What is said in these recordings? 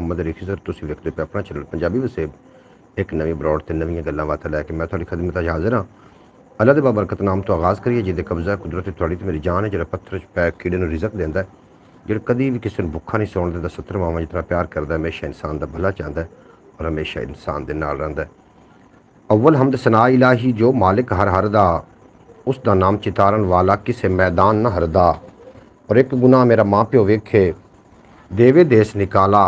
Muhammad Rikhi sir, ਤੁਸੀਂ ਵੇਖਦੇ ਪਏ ਆਪਣਾ ਚੈਨਲ ਪੰਜਾਬੀ ਵਸੇਬ। ਇੱਕ ਨਵੀਂ ਬਰੌੜ ਤੇ ਨਵੀਆਂ ਗੱਲਾਂ ਬਾਤਾਂ ਲੈ ਕੇ ਮੈਂ ਤੁਹਾਡੀ ਖidmat 'ਚ ਹਾਜ਼ਰ ਹਾਂ। ਅੱਲਾ ਦੇ ਬਾਬਰਕਤ ਨਾਮ ਤੋਂ ਆਗਾਜ਼ ਕਰੀਏ, ਜਿਹਦੇ ਕਬਜ਼ਾ ਕੁਦਰਤ ਤੁਹਾਡੀ ਤੇ ਮੇਰੀ ਜਾਨ ਹੈ, ਜਿਹੜਾ ਪੱਥਰ 'ਚ ਪੈ ਕੀੜੇ ਨੂੰ ਰਿਜ਼ਕ ਦਿੰਦਾ ਹੈ, ਜਿਹੜਾ ਕਦੀ ਵੀ ਕਿਸੇ ਨੂੰ ਭੁੱਖਾ ਨਹੀਂ ਸੌਣ ਦਿੰਦਾ, 70 ਮਾਵਾਂ ਜਿਤਨਾ ਪਿਆਰ ਕਰਦਾ, ਹਮੇਸ਼ਾ ਇਨਸਾਨ ਦਾ ਭਲਾ ਚਾਹੁੰਦਾ ਹੈ ਔਰ ਹਮੇਸ਼ਾ ਇਨਸਾਨ ਦੇ ਨਾਲ ਰਹਿੰਦਾ ਹੈ। अव्वल हमद सना इलाही जो मालिक हर हरदा, उसका नाम चितारन वाला किसे मैदान न हरदा। और एक गुना मेरा माँ प्यो वेखे देवे देश निकाला,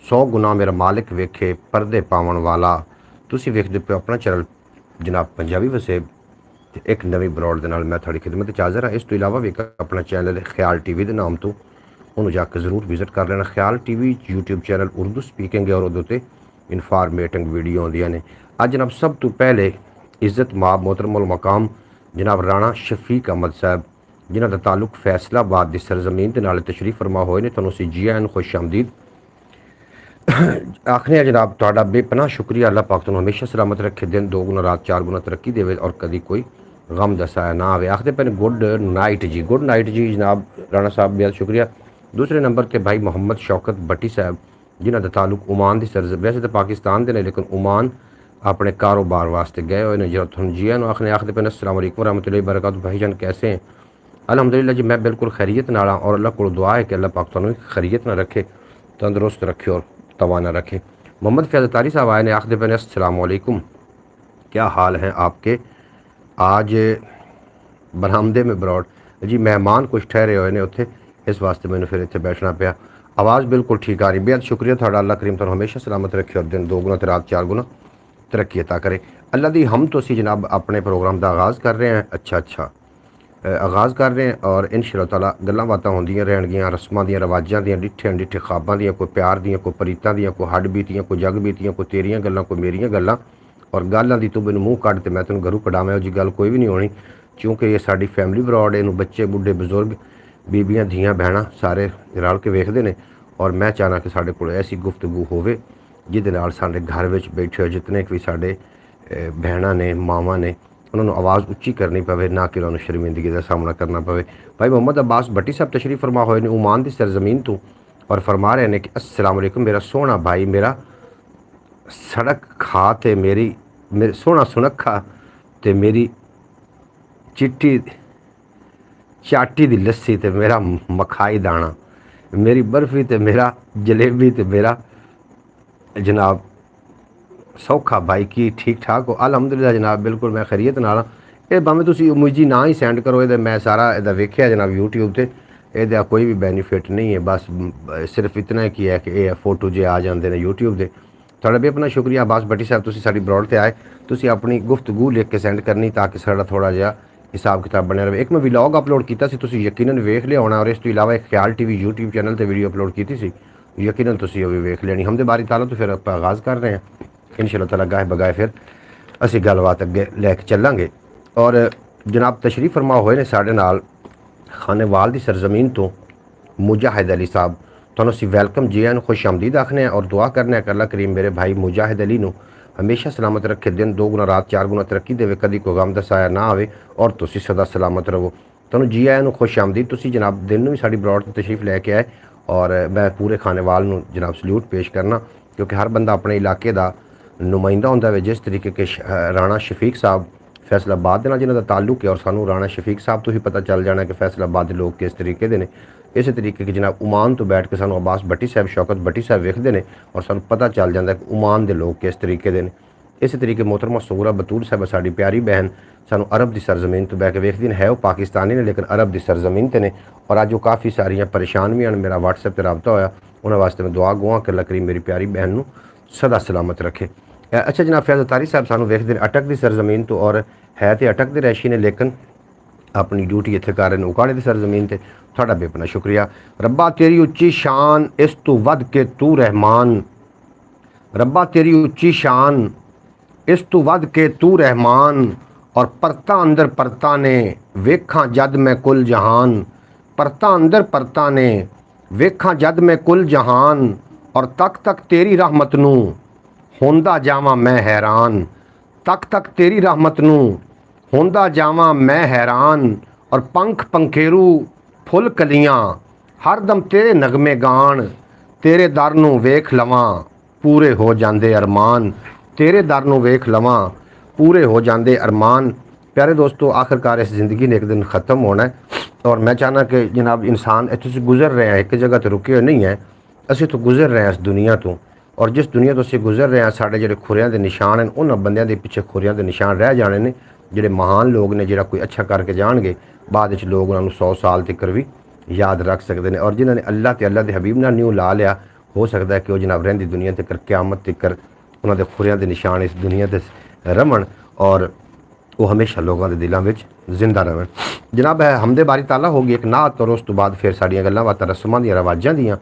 100 गुना मेरा मालिक वेखे परदे पावन वाला। तुसी वेखदे पे अपना चैनल जनाब पंजाबी वसेब ते एक नवी बरौड़ दे नाल मैं थोड़ी खिदमत च हाज़र हाँ। इस तो इलावा भी अपना चैनल ख्याल टीवी के नाम तो उन्होंने जाकर ज़रूर विजिट कर लेना। ख्याल TV YouTube channel Urdu speaking है और उहदे इनफॉर्मेटिंग वीडियो आउंदियां ने। अज जनाब सब तो पहले इज़्ज़त माब मोहतरमुल मकाम जनाब राणा शफीक अहमद साहब, जिन्हों का ताल्लुक फैसलाबाद की सरजमीन के नाल तशरीफ फरमा हुए ने, तुहानूं असीं जी आयां नूं खुश आमदीद आखने जनाब। तुहाडा बेपनाह शुक्रिया। अल्लाह पाक तुहानूं हमेशा सलामत रखे, दिन 2 गुना रात 4 गुना तरक्की देवे और कभी कोई गम दा साया ना आवे। आखते पे गुड नाइट जी, गुड नाइट जी जनाब राणा साहब, बेहद शुक्रिया। दूसरे नंबर पर भाई मोहम्मद शौकत भट्टी साहब, जिन्हों का ताल्लुक ओमान की सरज, वैसे तो पाकिस्तान के ने लेकिन ओमान अपने कारोबार वास्ते गए हुए हैं। जो तुम जी आखने आखते पे अस्सलाम वालेकुम रहमतुल्लाहि बरकातहू। भाईजान कैसे हैं? अल्हम्दुलिल्लाह जी, मैं बिल्कुल खैरियत नाल और अल्लाह को दुआ है कि अल्लाह पाक तुहानूं खैरियत ना रखे, तंदुरुस्त रखे और तवाना रखे। मोहम्मद फैज़ तारी साहब आए ने, आखते पे अस्सलाम वालेकुम, क्या हाल हैं आपके? आज बरामदे में बरौड़ जी मेहमान कुछ ठहरे हुए ने उत्थे, इस वास्ते मैंने फिर इत्थे बैठना पिया। आवाज़ बिल्कुल ठीक आ रही, बेहद शुक्रिया तुहाडा। अल्लाह करीम तुहानूं हमेशा सलामत रखे और दिन 2 गुना ते रात 4 गुना तरक्की अता करे। अल्लाह दी हम तो असी जनाब अपने प्रोग्राम का आगाज़ कर रहे हैं। अच्छा आगाज़ कर रहे हैं और इंशाअल्लाह ताला गल्लां बातां होंदियां रहणगियां, रस्मां दियां रवाजां दियां, डिठे अनडिठे ख्वाबां दियां, कोई प्यार दियां, कोई परीतां दियां, कोई हड्ड बीतियां, कोई जग बीतियां, कोई तेरियां गल्लां, कोई मेरियां गल्लां। और गल्लां दी तू मैनूं मूँह कड्ड ते मैं तैनूं घरों कढावां, इहो जी गल कोई भी नहीं होनी, क्योंकि ये साडी फैमिली बरौड़, इहनूं बच्चे बुढ़े बजुर्ग बीबियां धियां भैणां सारे रल के वेखदे ने। और मैं चाहना कि साडे कोल ऐसी गुफ्तगू होवे जिहदे नाल साडे घर विच बैठे होए जितने भी साडे भैणां ने, मावां ने, उन्होंने आवाज़ उच्ची करनी पवे, ना कि उन्होंने शर्मिंदगी का सामना करना पवे। भाई मोहम्मद अब्बास भट्टी साहब तशरीफ फरमा हुए ने ओमान की सरजमीन तो, और फरमा रहे हैं कि अस्सलाम वालेकुम मेरा सोहना भाई, मेरा सड़क खा ते मेरे सोहना सुनक्खा ते मेरी चिट्टी चाटी दी लस्सी ते मेरा मखाई दाना, मेरी बर्फी ते मेरा जलेबी ते मेरा जनाब सौखा भाई, की ठीक ठाक हो? अलहमदुलिल्लाह जनाब, बिल्कुल मैं खैरियत नाल हां। ये भावें तुसीं मुझी ना ही सेंड करो, ये मैं सारा इहदा वेखिया जनाब यूट्यूब ते, इहदा कोई भी बेनीफिट नहीं है, बस सिर्फ इतना ही है कि ये फोटो जे आ जाते हैं यूट्यूब के। तुहाडा भी अपना शुक्रिया अब्बास भट्टी साहब, तुसीं साडी बरौड़ ते आए, तुसीं अपनी गुफ्तगू लिख के सेंड करनी ताकि साडा थोड़ा जिहा हिसाब किताब बनिया रहे। एक मैं व्लॉग अपलोड किया सी, तुसीं यकीनन वेख लिया होना, और इस तो इलावा एक ख्याल टीवी यूट्यूब चैनल पर वीडियो अपलोड की सी, यकीनन तुसीं वो भी वेख लेनी। हमदे बारी ताला तो फिर आपां आगाज़ कर रहे हैं इंशाअल्लाह ताला, गाहे बगाए फिर असी गलबात अगे लैके चलांगे। और जनाब तशरीफ फरमा हुए ने साडे नाल खानेवाल की सरजमीन तो मुजाहिद अली साहब, तुहानूं असीं वैलकम जी आयां नूं खुश आमदीद आखने और दुआ करने कि अल्लाह करीम मेरे भाई मुजाहिद अली नूं हमेशा सलामत रखे, दिन 2 गुना रात 4 गुना तरक्की देवे, कभी कोई गम दा साया ना आवे और तुसीं सदा सलामत रहो। तुहानूं जी आयां नूं खुश आमदीद। तुसीं जनाब दिन नूं भी साडी बरौड़ ते तशरीफ लैके आए और मैं पूरे खानेवाल नूं जनाब सल्यूट पेश करना, क्योंकि हर बंदा अपने इलाके का नुमाइंदा होंदा है। जिस तरीके के राणा शफीक साहब फैसलाबाद नाल जिन्हां दा ताल्लुक है, और सानूं राणा शफीक साहब तो ही पता चल जाना कि फैसलाबाद के लोग किस तरीके के ने। इस तरीके के जनाब ओमान तो बैठ के सानूं अब्बास भट्टी साहब, शौकत भट्टी साहब वेखदे ने और सानूं पता चल जाता है कि ओमान के लोग किस तरीके के ने। इस तरीके मोहतरमा सूरा बतूल साहब साडी प्यारी बहन सानूं अरब की सरजमीन तो बह के वेखदी ने, है वो पाकिस्तानी ने लेकिन अरब की सरजमीन ते ने, और अज वो काफ़ी सारियां परेशान भी हैं। मेरा व्हाट्सएप पर रबता होया, उन्होंने वास्ते मैं दुआ गुआ कि अल्लाह करीम मेरी प्यारी बहन नूं सदा सलामत रखे। अच्छा जनाब फैज़ तारी साहब सानूं वेखदे ने अटक की सरजमीन तो, और है तो अटक के रैशी ने लेकिन अपनी ड्यूटी इत्थे कर रहे हैं उकाड़े की सरजमीन ते। तुहाडा बेपना शुक्रिया। रब्बा तेरी उच्ची शान, इस तू वध के तू रहमान, रब्बा तेरी उच्ची शान, इस तू वध के तू रहमान, और परता अंदर परता ने वेखां जद मैं कुल जहान, परता अंदर परता ने वेखां जद मैं कुल जहान, और तक तक तेरी रहमत नूं होंदा जावां मैं हैरान, तक तक तेरी रहमत नूं होंदा जावां मैं हैरान, और पंख पंखेरू फुल कलियां हर दम तेरे नगमे गान, तेरे दर नूं वेख लवां पूरे हो जांदे अरमान, तेरे दर नूं वेख लवां पूरे हो जांदे अरमान। प्यारे दोस्तों, आखिरकार इस ज़िंदगी ने एक दिन ख़त्म होना है और मैं चाहना कि जनाब इंसान इत्थों से गुजर रहे हैं, एक जगह तो रुके हुए नहीं है, असीं तो गुजर रहे हैं इस दुनिया तो, और जिस दुनिया तो असीं गुजर रहे हैं साढ़े जिहड़े खुरियां दे निशान हैं उन्हां बंदियां दे पिछे खुरियां दे निशान रह जाने ने। जिहड़े महान लोग ने, जिहड़ा कोई अच्छा करके जाणगे बाद विच लोग उन्हां नूं 100 साल तिकर भी याद रख सकते हैं, और जिन्हां ने अल्लाह ते अल्लाह दे हबीब नाल न्यू ला लिया हो सकता है कि वह जनाब रहिंदी दुनिया तक क़यामत तक उन्हां दे खुरियां दे निशान इस दुनिया ते रमन और वो हमेशा लोगों के दिलों में जिंदा रहें। जनाब है हमदे बारी ताला होगी एक नात और उस तो बाद फिर साड़ियाँ गल्लां बातां रस्मां दियां रवाजां दियां,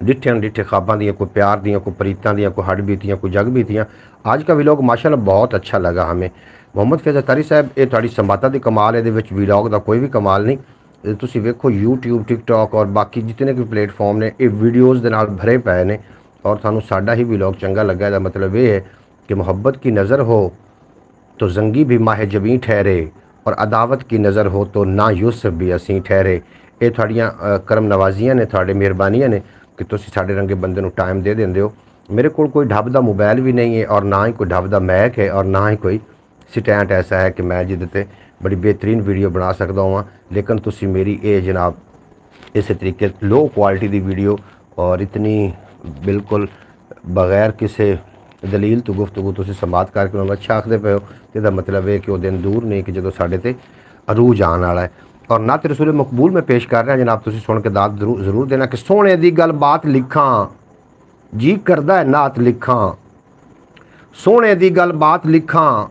डिठे अनडिठे ख्वाबां दियां, कोई प्यार दियां, कोई प्रीतां दियां, कोई हड बीतियां, कोई जग बीतियां। आज का व्लॉग माशाल्लाह बहुत अच्छा लगा हमें। मोहम्मद फैज़ल अतारी साहब, ये तुहाडी संवादां दी कमाल है, इहदे विच व्लॉग दा कोई भी कमाल नहीं। तुसीं वेखो यूट्यूब, टिकटॉक और बाकी जितने भी प्लेटफॉर्म ने ये वीडियोज़ दे नाल भरे पए ने और तुहानूं साडा ही व्लॉग चंगा लगा। इसदा मतलब ये है कि मोहब्बत की नज़र हो तो जंगी भी माह जबीं ठहरे और अदावत की नज़र हो तो ना यूसुफ भी असीं ठहरे। ये थोड़ियां करम नवाजियां ने, थोड़े मेहरबानियां ने कि तुसीं साडे रंगे बंदे नूं टाइम दे देंदे हो। मेरे कोल कोई ढब दा मोबाइल भी नहीं है और ना ही कोई ढब दा मैक है और ना ही कोई स्टैंड ऐसा है कि मैं जिहदे ते बड़ी बेहतरीन वीडियो बना सकदा होवां, लेकिन तुसीं मेरी ये जनाब इस तरीके लो क्वालिटी दी वीडियो और इतनी बिल्कुल बगैर किसी दलील तो गुफ्तगू तुसीं समात करके उन्होंने अच्छा आखदे पे हो, इसदा मतलब है कि वो दिन दूर नहीं कि जो साढ़े ते अरूज आने वाला है। और नात रसूल मकबूल में पेश कर रहा जनाब, तुसीं सुन के दाद जरूर देना कि सोने दी गल बात लिखां जी करदा है नात लिखां, सोने दी गल बात लिखां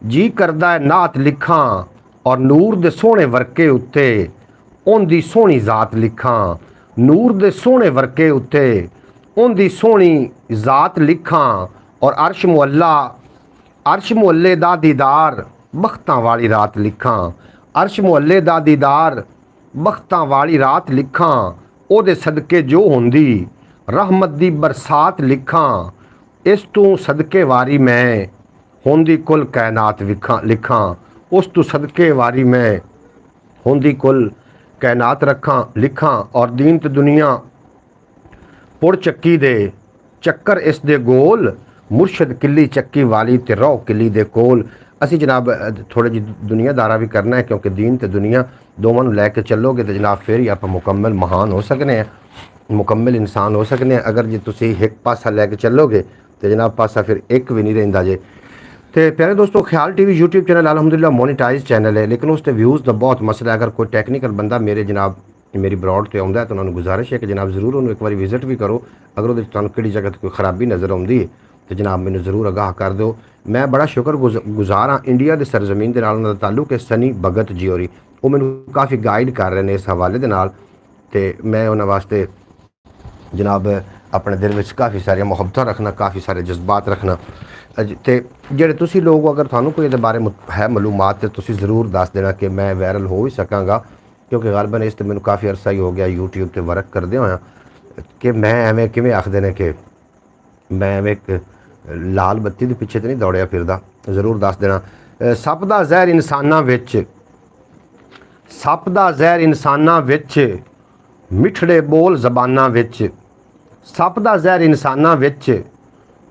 जी करदा है नात लिखां, और नूर दे सोने वर्के उत्ते उनदी सोहनी जात लिखां, नूर दे सोने वर्के उत्ते उनदी सोहनी जात लिखां, और अर्श मुअल्ले दा दीदार बख्तां वाली रात लिखां, अर्श मुअल्ले दा दीदार बख्तां वाली रात लिखां, ओदे सदके जो हुंदी रहमत दी बरसात लिखां, इस तू सदके वारी मैं हुंदी कुल कायनात लिखां, उस तू सदके वारी मैं हुंदी कुल कायनात लिखां, और दीन ते दुनिया पुड़ चक्की दे चक्कर इस दे गोल, मुर्शद किली चक्की वाली ते रौ किली दे कोल। असी जनाब थोड़ी जी दुनियादारा भी करना है क्योंकि दीन ते दुनिया दोवां नूं लैके चलोगे तो जनाब फिर ही आप मुकम्मल महान हो सकने हैं, मुकम्मल इंसान हो सकने हैं। अगर जे तुसीं एक पासा लैके चलोगे तो जनाब पासा फिर एक भी नहीं रहिंदा जे। तो प्यारे दोस्तों, ख्याल टीवी यूट्यूब चैनल अलहमदुलिल्लाह मोनेटाइज चैनल है, लेकिन उसके व्यूज़ का बहुत मसला है। अगर कोई टैक्नीकल बंदा मेरे जनाब मेरी ब्रॉड पर आता है तो उन्होंने गुजारिश है कि जनाब जरूर उन्होंने एक बार विजिट भी करो। अगर वो तुहानूं किहड़ी जगह कोई खराबी नज़र आउंदी है तो जनाब मैंने ज़रूर आगाह कर दो। मैं बड़ा शुक्रगुजार हाँ इंडिया के सरजमीन के नाल उन्हां दा ताल्लुक है सनी भगत जी होरी, वो मैनूं काफ़ी गाइड कर रहे हैं इस हवाले के नाल, ते मैं उन्हां वास्ते जनाब अपने दिल में काफ़ी सारिया मुहब्बत रखना, काफ़ी सारे जज्बात रखना। तो जेडे तुसीं लोग अगर थानू कोई इहदे बारे है मालूमात तो तुसीं ज़रूर दस देना कि मैं वायरल हो भी सकांगा, क्योंकि गालबन इस मैनूं काफ़ी अरसा ही हो गया यूट्यूब पर वर्क करदे होया कि मैं एवें किवें आखदे ने कि मैं एवें एक लाल बत्ती के पिछे तो नहीं दौड़िया फिरदा। ज़रूर दस देना। सप दा जहर इंसानां विच, सप दा जहर इंसानां विच, मिठड़े बोल जबानां विच, सप दा जहर इंसानां विच,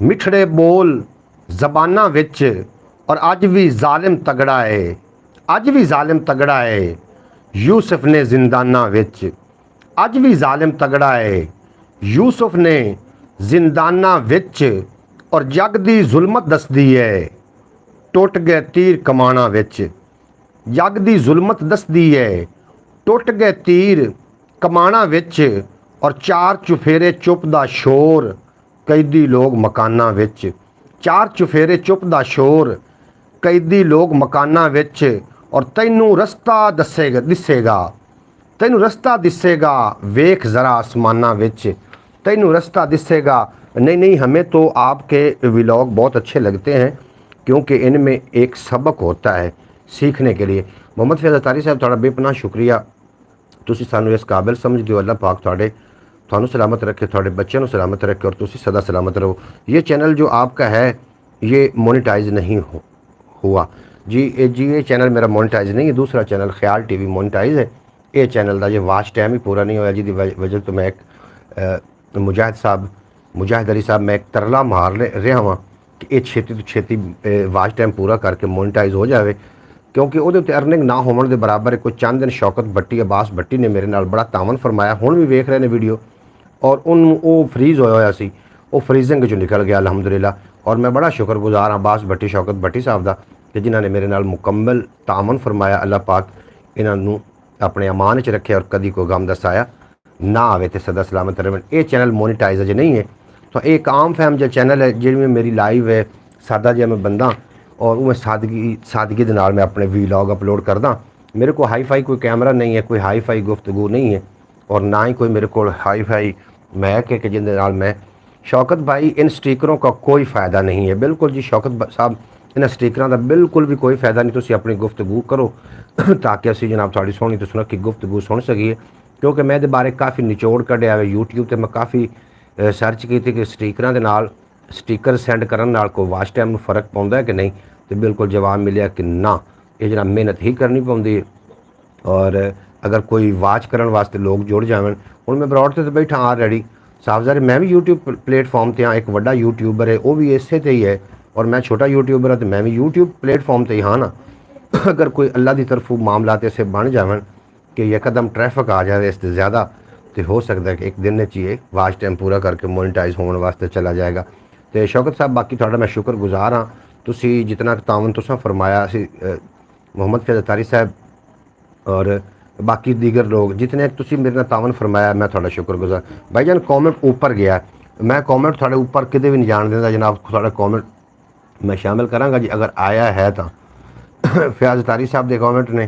मिठड़े बोल जबानां विच, और अज भी जालिम तगड़ा है, अज भी जालिम तगड़ा है यूसुफ ने जिंदाना विच, अज भी जालिम तगड़ा है यूसुफ ने जिंदाना विच, और जग दी जुल्मत दसदी है टुट गए तीर कमाना विच, जग दी जुल्मत दसदी है टुट गए तीर कमाना विच, और चार चुफेरे चुप दा शोर कैदी लोग मकाना विच, चार चुफेरे चुप दा शोर कैदी लोग मकाना विच, और तैनू रस्ता दिसेगा तैनू रस्ता दिसेगा वेख ज़रा आसमाना विच, तैनू रस्ता दिसेगा। नहीं, हमें तो आपके व्लॉग बहुत अच्छे लगते हैं क्योंकि इनमें एक सबक होता है सीखने के लिए। मोहम्मद फैज़ल अतारी साहब थोड़ा बेपनाह शुक्रिया, तुसीं सानू इस काबिल समझदे हो। अल्लाह पाक थानू सलामत रखे, थोड़े बच्चों को सलामत रखे और तुसीं सदा सलामत रहो। ये चैनल जो आपका है ये मोनेटाइज नहीं हुआ जी। ये चैनल मेरा मोनेटाइज नहीं है, दूसरा चैनल ख्याल टीवी मोनेटाइज है। ये चैनल का जो वाच टाइम ही पूरा नहीं होया, जिसकी वजह तो मैं एक मुजाहिद साहब, मुजाहिद अली साहब, मैं एक तरला मार रहा हाँ कि ये छेती तो छेती वाच टाइम पूरा करके मोनेटाइज हो जाए, क्योंकि वो अर्निंग ना होने के बराबर है। कोई चंद दिन शौकत भट्टी, अब्बास भट्टी ने मेरे नाल बड़ा तावन फरमाया, हुण भी वेख रहे ने वीडियो, और उन फ्रीज़ होया सी, वो फ्रीजिंग चो निकल गया अलहमदुलिल्लाह। और मैं बड़ा शुक्रगुजार हाँ अब्बास भट्टी, शौकत भट्टी साहब का, कि जिन्होंने मेरे नाल मुकम्मल तावन फरमाया। अल्लाह पाक इन्हों अपने अमान च रखे और कभी कोई गम दसाया ना आवे तो सदा सलामत रहे। ये चैनल मोनेटाइज अजे नहीं है, तो एक आम फैम जो चैनल है जिमें मेरी लाइव है, सादा जिहा मैं बंदा, और मैं सादगी के नाल मैं अपने वीलॉग अपलोड करदा। मेरे को हाई फाई कोई कैमरा नहीं है, कोई हाई फाई गुफ्तगू नहीं है, और ना ही कोई मेरे को हाई फाई मैक है कि जिंदे नाल मैं। शौकत भाई, इन स्टीकरों का कोई फ़ायदा नहीं है, बिल्कुल जी शौकत साहब, इन स्टीकरों का बिल्कुल भी कोई फ़ायदा नहीं। तुसीं अपनी गुफ्तगू करो ताकि असीं जनाब थोड़ी सोहनी तो सुनक्खी गुफ्तगू सुन सकीए, क्योंकि मैं इहदे बारे काफ़ी निचोड़ कढ़िया है यूट्यूब पर। मैं काफ़ी सर्च की कि स्टीकरां दे नाल स्टीकर सेंड करन नाल कोई वाच टाइम में फ़र्क पाउंदा है कि नहीं, तो बिल्कुल जवाब मिलिया कि ना, ये जनाब मेहनत ही करनी पौंदी है। और अगर कोई वाच करन वास्ते लोग जुड़ जावन, हुण मैं ब्रॉड ते बैठा हाँ रेडी साहबजारे, मैं भी यूट्यूब प्लेटफॉर्म ते हाँ, एक वड्डा यूट्यूबर है वो भी इसे ते ही है, और मैं छोटा यूट्यूबर हाँ, तो मैं भी यूट्यूब प्लेटफॉर्म ते ही हाँ ना। अगर कोई अल्लाह की तरफों मामला ऐसे बन जावन कि यकदम ट्रैफिक आ जाए इससे ज़्यादा, तो हो सकता है कि एक दिन चाहिए वाच टाइम पूरा करके मोनेटाइज होने वास्ते चला जाएगा। तो शौकत साहब, बाकी थोड़ा मैं शुक्रगुजार हाँ, तुसी जितना तावन तुसां फरमाया सी, मोहम्मद फैज़ अतारी साहब और बाकी दीगर लोग जितने तुसी मेरे नाल तावन फरमाया, मैं थोड़ा शुक्रगुजार। भाईजान कॉमेंट ऊपर गया, मैं कॉमेंट थोड़े ऊपर किते भी नहीं जान देता जनाब, थोड़ा कॉमेंट मैं शामिल करांगा जी अगर आया है तो। फयाज अतारी साहब के कॉमेंट ने,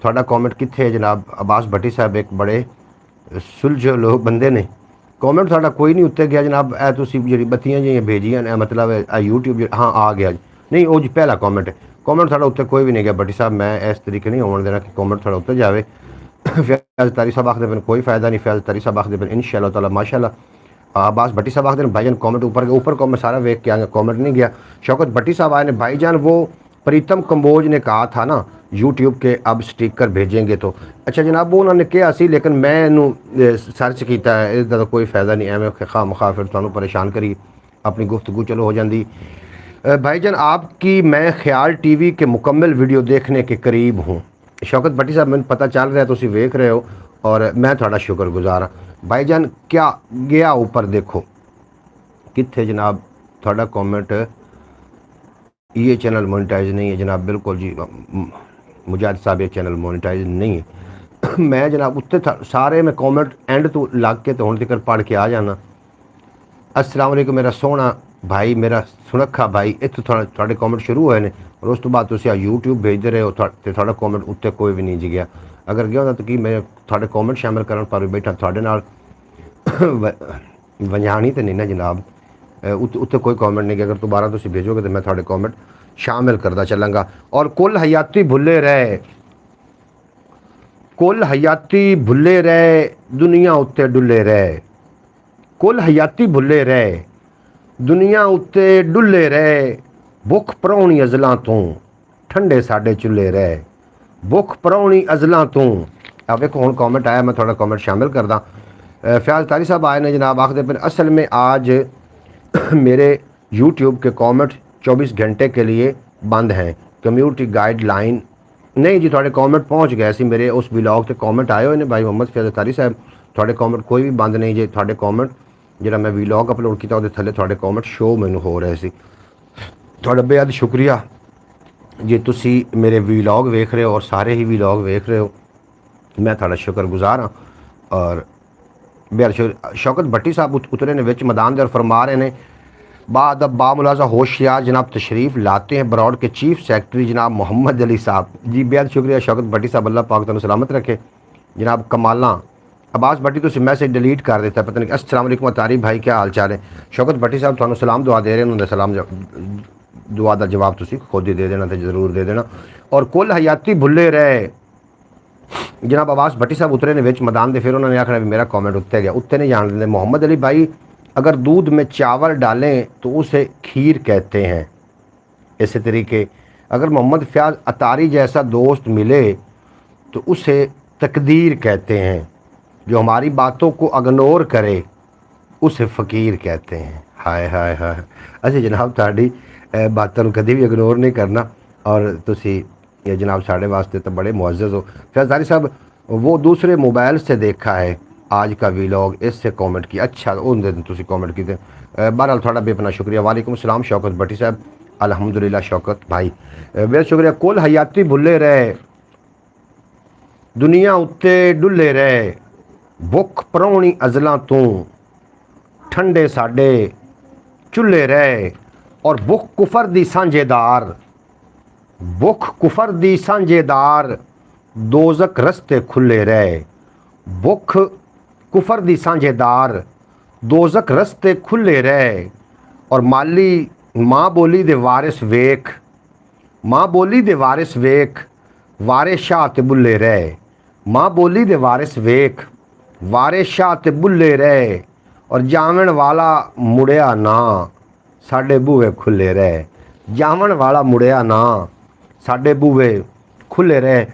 थोड़ा कॉमेंट कित्थे है जनाब? अब्बास भट्टी साहब एक बड़े सुलझे लोग बंदे ने, कॉमेंट थोड़ा कोई नहीं उत्ते गया जनाब। ए तुसी जी बत्तियां जी भेजियां ने, मतलब यूट्यूब हाँ आ गया जी, नहीं वो जी पहला कॉमेंट है, कॉमेंट थोड़ा उत्ते कोई भी नहीं गया। भट्टी साहब मैं इस तरीके नहीं होने देना कि कॉमेंट थोड़ा उत्ते जाए। फयाज तारी साहब आखते पे कोई फायदा नहीं, फयाज तारी साहब आखते पे इंशाअल्लाह ताला माशाअल्लाह। अब्बास भट्टी साहब आखते भाईजान कॉमेंट ऊपर गया, ऊपर कॉमेंट सारा वेख के आएंगे, कॉमेंट नहीं गया। शौकत भट्टी साहब आए ने, भाईजान वो प्रीतम कंबोज ने कहा था ना यूट्यूब के अब स्टिकर भेजेंगे, तो अच्छा जनाब वो उन्होंने कहा सी, लेकिन मैं इनू सर्च किया है, इसका तो कोई फायदा नहीं, एवं खा मखा फिर तुहानू परेशान करी, अपनी गुफ्तगू चलो हो जाती। भाईजान आपकी मैं ख्याल टीवी के मुकम्मल वीडियो देखने के करीब हूँ। शौकत भट्टी साहब मैंने पता चल रहा है, तुम वेख रहे हो, और मैं थोड़ा शुक्रगुजार हाँ। भाईजान क्या गया ऊपर देखो कित्थे जनाब थोड़ा कॉमेंट, ये चैनल मोनेटाइज नहीं है जनाब, बिल्कुल जी मुजाहिद साहब ये चैनल मोनेटाइज नहीं है। मैं जनाब उत्ते सारे मैं कॉमेंट एंड तो लग के तो हुण तक पढ़ के आ जाना। अस्सलाम वालेकुम मेरा सोहना भाई, मेरा सुनक्खा भाई, इत्थों थोड़े कॉमेंट शुरू होए ने, और उस तो बाद तुसीं यूट्यूब भेजते रहे हो तो थोड़ा कॉमेंट उत्ते कोई भी नहीं जी गया। अगर गया होंदा तो कि मैं थोड़े कॉमेंट शामिल करन पर बैठा थोड़े नाल वंजाणी तो नहीं ना जनाब, उत्ते कोई कॉमेंट नहीं गया। अगर दोबारा तुसीं भेजोगे तो मैं थोड़े कॉमेंट शामिल करता चलांगा। और कुल हयाती भुले रहे, कुल हयाती भुले रहे, दुनिया उत्ते डुले रहे, कुल हयाती भुले रहे, दुनिया उत्ते डुले रहे, भुख पराउणी अज़लां तों ठंडे साडे चुले रहे, भुख पराउणी अज़लां तों। अब देखो हुण कॉमेंट आया, मैं थोड़ा कॉमेंट शामिल करदा। फयाज तारी साहब आए ने जनाब, आखदे पे असल में आज मेरे यूट्यूब के कॉमेंट 24 घंटे के लिए बंद हैं, कम्यूनिटी गाइडलाइन नहीं जी। थोड़े कॉमेंट पहुँच गए सी मेरे उस व्लॉग ते कॉमेंट आए हुए ने भाई मोहम्मद फैज़ तारी साहब, थोड़े कॉमेंट कोई भी बंद नहीं जे। थोड़े कॉमेंट जो मैं व्लॉग अपलोड किया वो थले थोड़े कॉमेंट शो मैनू हो रहे सी। थोड़ा बेहद शुक्रिया जे तुसी मेरे व्लॉग वेख रहे हो और सारे ही व्लॉग वेख रहे हो, मैं थोड़ा शुक्रगुजार हाँ। और बेहद शौकत भट्टी साहब उतरे ने विच मैदान दे और फरमा रहे ने, बाद बामुलाजा होशियार जनाब तशरीफ़ लाते हैं ब्रॉड के चीफ सेक्रेटरी जनाब मोहम्मद अली साहब जी। बेहद शुक्रिया शौकत भट्टी साहब, अल्लाह पाक तुहानू सलामत रखे जनाब। कमाला अब्बास भट्टी तो मैसेज डिलीट कर देता है, पता नहीं। अस्सलाम वालेकुम तारीफ भाई, क्या हाल चाल है? शौकत भट्टी साहब तुहानू सलाम दुआ दे रहे हैं, उन्होंने सलाम दुआ का जवाब तुसी खुद ही दे देना, तो जरूर दे देना। और कुल हयाती भुले रहे जनाब अब्बास भट्टी साहब उतरे ने विच मैदान दे, फिर उन्होंने आखना भी मेरा कॉमेंट उत्ते गया, उत्ते नहीं जान देंगे। मोहम्मद अली भाई, अगर दूध में चावल डालें तो उसे खीर कहते हैं, इसी तरीके अगर मोहम्मद फयाज अतारी जैसा दोस्त मिले तो उसे तकदीर कहते हैं, जो हमारी बातों को इग्नोर करे उसे फ़कीर कहते हैं। हाय हाय हाय। अच्छा जनाब तुहाडी बातों कभी भी इग्नोर नहीं करना और तुसी ये जनाब साढ़े वास्ते तो बड़े मुअज़्ज़ज़ हो। फैज़ारी साहब वो दूसरे मोबाइल से देखा है आज का वीलॉग, इससे कमेंट किया। अच्छा उनदे तुसी कमेंट कीते। बहरहाल थोड़ा बेपना शुक्रिया। वालेकुम सलाम शौकत भट्टी साहब। अल्हम्दुलिल्लाह शौकत भाई बेहद शुक्रिया। कुल हयाती भुले रहे दुनिया उत्ते डुले रहे, भुख परौनी अज़लां तू ठंडे साडे चुल्हे रहे, और भुख कुफर दी सांझेदार, भुख कुफर दी सांझेदार दोज़क रस्ते खुले रहे, भुख कुफर दी सांझेदार दोज़क रस्ते खुले रहे, और माली माँ बोली दे वारिस वेख, माँ बोली दे वारिस वेख वारे शाह ते बुल्ले रहे, माँ बोली दे वारिस वेख वारे शाह ते बुल्ले रहे, और जावन वाला मुड़िया ना साडे बूहे खुले रहे, जावन वाला मुड़िया ना साडे बूहे खुले रहे।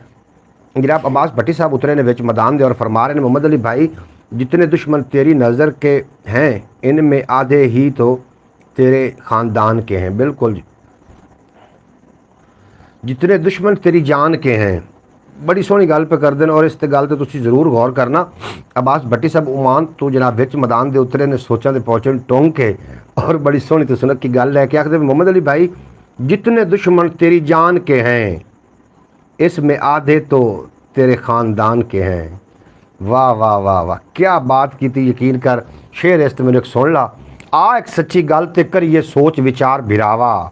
जनाब अब्बास भट्टी साहब उतरे ने विच मैदान दे और फरमा रहे ने मोहम्मद अली भाई जितने दुश्मन तेरी नज़र के हैं इनमें आधे ही तो तेरे ख़ानदान के हैं। बिल्कुल जी, जितने दुश्मन तेरी जान के हैं। बड़ी सोहनी गल पे कर देना और इस गल तो तुसी जरूर गौर करना। अब्बास भट्टी साहब उमान तो जनाब विच मैदान दे उतरे ने सोचा दे पहुँचे टोंग के और बड़ी सोहनी तो सुनक की गल लैके आखदे मोहम्मद अली भाई जितने दुश्मन तेरी जान के हैं इसमें आधे तो तेरे ख़ानदान के हैं। वाह वाह वाह वाह क्या बात की थी। यकीन कर शेर इस मैंने एक सुन ला। आ एक सच्ची गल ते करिए सोच विचार भिरावा,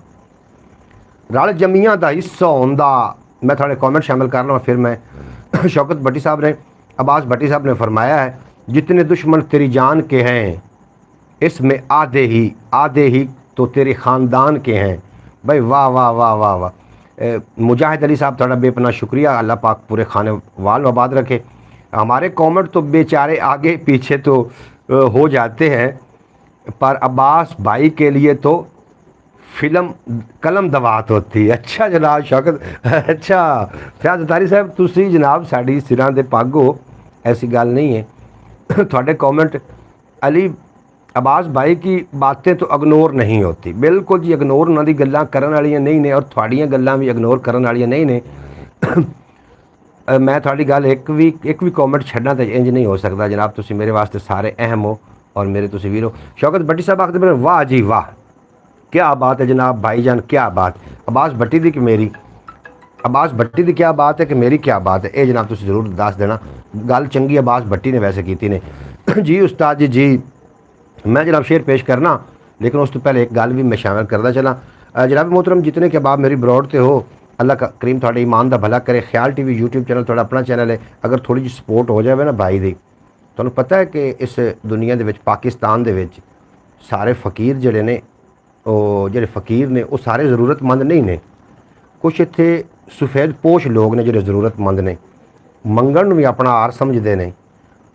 रल जमियां दा हिस्सा होंदा। मैं थोड़े कमेंट शामिल कर लूँ फिर मैं शौकत भट्टी साहब ने अब्बास भट्टी साहब ने फरमाया है जितने दुश्मन तेरी जान के हैं इसमें आधे ही तो तेरे ख़ानदान के हैं। भाई वाह वाह वाह वाह वाह। मुजाहिद अली साहब थोड़ा बेपना शुक्रिया। अल्लाह पाक पूरे खाने वाल आबाद रखे। हमारे कमेंट तो बेचारे आगे पीछे तो हो जाते हैं पर अब्बास भाई के लिए तो फिल्म कलम दवात होती है। अच्छा जनाब शौकत अच्छा फयाज अतारी साहब तुसी जनाब साड़ी सिरां दे पग हो, ऐसी गल नहीं है। थोड़े कमेंट अली अब्बास भाई की बातें तो इग्नोर नहीं होती। बिल्कुल जी इग्नोर उन्होंने गल्लां करन वालियां नहीं ने और थोड़ियां गल्लां भी इग्नोर करन वालियां नहीं ने। मैं थोड़ी गल एक भी कमेंट छड्डना तो इंज नहीं हो सकता जनाब। तुसी मेरे वास्ते सारे अहम हो और मेरे तुसी वीर हो। शौकत भट्टी साहब आखदे मेरे वाह जी वाह क्या बात है जनाब भाईजान क्या बात। अब्बास भट्टी दी कि मेरी अब्बास भट्टी दी क्या बात है कि मेरी क्या बात है ये जनाब तुसी जरूर दस देना। गल चंगी अब्बास भट्टी ने वैसे की ने। जी उस्ताद जी मैं जनाब शेर पेश करना लेकिन उस तो पहले एक गल भी मैं शामिल करता चला। जनाब मोहतरम जितने के बाब मेरी ब्रॉड ते हो अल्लाह का करीम थोड़े ईमान दा भला करे। ख्याल टीवी यूट्यूब चैनल थोड़ा अपना चैनल है अगर थोड़ी जी सपोर्ट हो जाए ना भाई दी तुहानूं पता है कि इस दुनिया दे विच पाकिस्तान दे विच सारे फ़कीर जिहड़े ने ਜਿਹੜੇ फ़कीर ने वो सारे ज़रूरतमंद नहीं ने। कुछ इत्थे सफ़ेद पोश लोग ने ਜਿਹੜੇ ज़रूरतमंद ने मंगण भी अपना आर समझते हैं।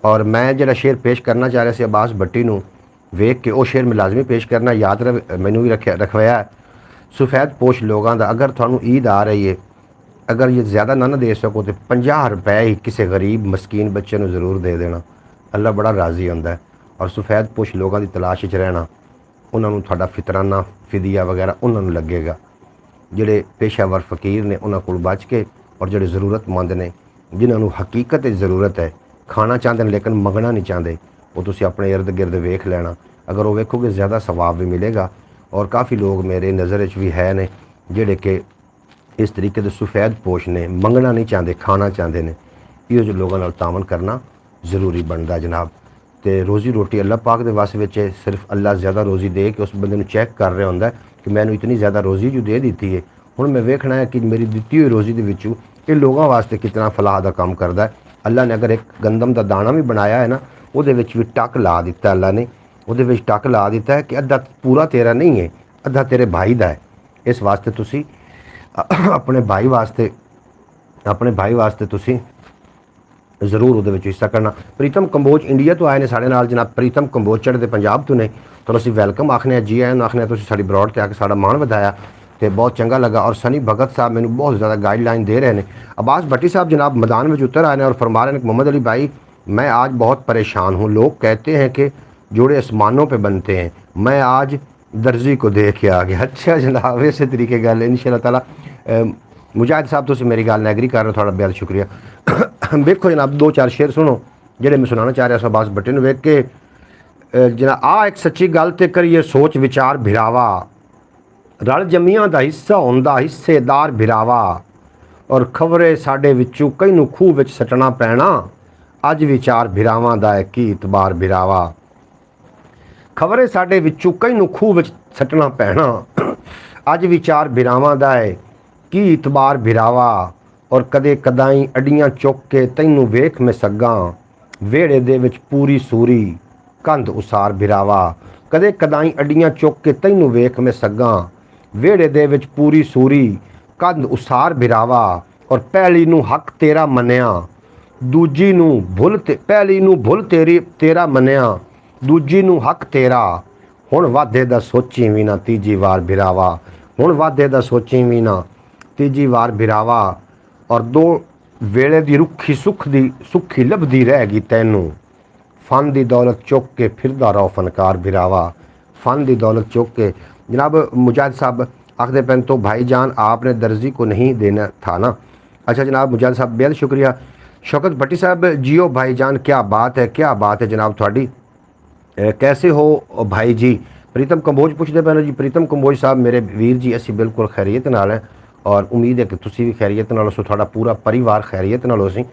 और मैं ਜਿਹੜਾ शेर पेश करना चाह रहा ਸੀ अब्बास भट्टी ਨੂੰ वेख के वो शेर मैं लाजमी पेश करना याद मैनू भी रखवाया है। सफ़ेद पोश लोगों का अगर थानू ईद आ रही है अगर ये ज़्यादा ना दे सको तो 50 रुपए ही किसी गरीब मस्कीन बच्चे को ज़रूर दे देना। अल्लाह बड़ा राज़ी होंदा है। और सफ़ेद पोश लोगों की तलाश च रहना उन्होंने थोड़ा फितराना फिदिया वगैरह उन्होंने लगेगा। जोड़े पेशावर फ़कीर ने उन्होंने को बच के और जोड़े ज़रूरतमंद ने जिन्होंने हकीकत ज़रूरत है खाना चाहते हैं लेकिन मंगना नहीं चाहते वो तुसी अपने इर्द गिर्द वेख लेना। अगर वो वेखोगे ज़्यादा सवाब भी मिलेगा। और काफ़ी लोग मेरे नज़र च भी है ने जोड़े कि इस तरीके से सफ़ेद पोश ने मंगना नहीं चाहते खाना चाहते हैं। ये जो लोगों तावन करना ज़रूरी बनता जनाब। तो रोज़ी रोटी अल्लाह पाक दे वस विच सिर्फ अल्लाह ज़्यादा रोज़ी दे के उस बंदे चैक कर रहा होंदा कि मैंने इतनी ज़्यादा रोज़ी जो दे दी है हुण मैं वेखना है कि मेरी दित्ती हुई रोज़ी दे विचों ये लोगों वास्ते कितना फलाह का काम करता है। अल्लाह ने अगर एक गंदम का दाना भी बनाया है ना वो भी टक ला दिता अल्लाह ने वो टक ला दिता है कि अद्धा पूरा तेरा नहीं है अद्धा तेरे भाई का है। इस वास्ते तुसी अपने भाई वास्ते तुसी जरूर वो हिस्सा करना। प्रीतम कंबोज इंडिया तो आए ने साढ़े नाल जनाब। प्रीतम कंबोज चढ़ते पंजाब तो ने तो असीं वैलकम आखने जी आए आखने तुसीं साडी ब्रॉड ते आके साडा मान वधाया तो बहुत चंगा लगा। और सनी भगत साहब मैंने बहुत ज़्यादा गाइडलाइन दे रहे हैं। अब्बास भट्टी साहब जनाब मैदान में उतर आए हैं और फरमा रहे हैं कि मोहम्मद अली भाई मैं आज बहुत परेशान हूँ। लोग कहते हैं कि जोड़े आसमानों पे बनते हैं, मैं आज दर्जी को देख के आ गया। अच्छा जनाब, इस तरीके गल इंशाअल्लाह ताला। मुजाहिद साहब तुसीं मेरी गल एग्री कर रहे हो, थोड़ा बेहद शुक्रिया। देखो जनाब, 2-4 शेर सुनो ਜਿਹੜੇ मैं सुनाना चाह रहा सा अब्बास भट्टी ਨੂੰ ਵੇਖ ਕੇ। जनाब आ एक सच्ची गल ते करिए सोच विचार भिरावा, रल जमियां दा हिस्सा हुंदा हिस्सेदार भिरावा, और खबरे साडे विचों कई नूं खूह विच सटना पैना, अज विचार भिरावां दा है की इतबार भिरावा। खबरे साडे विचों कई नूं खूह विच सटना पैना, अज विचार भिरावां दा है की इतबार भिरावा। और कदे कदाई अड्डियां चुक के तैनूं वेख मैं सगां, वेड़े दे विच पूरी सूरी कंध उसार भिरावा। कदे कदाई अड्डियां चुक के तैनूं वेख मैं सगां, वेड़े दे विच पूरी सूरी कंध उसार भिरावा। और पहली नूं हक तेरा मनिया, दूजी नूं भुल पहली नूं भुल तेरा मनिया, दूजी नूं हक तेरा। हुण वाधे दा सोची भी ना तीजी वार भिरावा, हुण वाधे दा सोची भी ना तीजी वार भिरावा। और दो वेले दी रुखी सुखी लभदी रह गई तैनूं, फन दी दौलत चुक के फिरदा रहो फनकार भिरावा। फन दी दौलत चुक के। जनाब मुजाहिद साहब आखदे पैन तो भाईजान आपने दर्जी को नहीं देना था ना। अच्छा जनाब मुजाहिद साहब बेहद शुक्रिया। शौकत भट्टी साहब जियो भाईजान, क्या बात है, क्या बात है जनाब थोड़ी। कैसे हो भाई जी। प्रीतम कंबोज पुछदे पैन जी। प्रीतम कंबोज साहब मेरे वीर जी असी बिल्कुल खैरियत नाल है, और उम्मीद है कि तुसी भी खैरियत नाल हो, थोड़ा पूरा परिवार खैरियत नाल हो सी।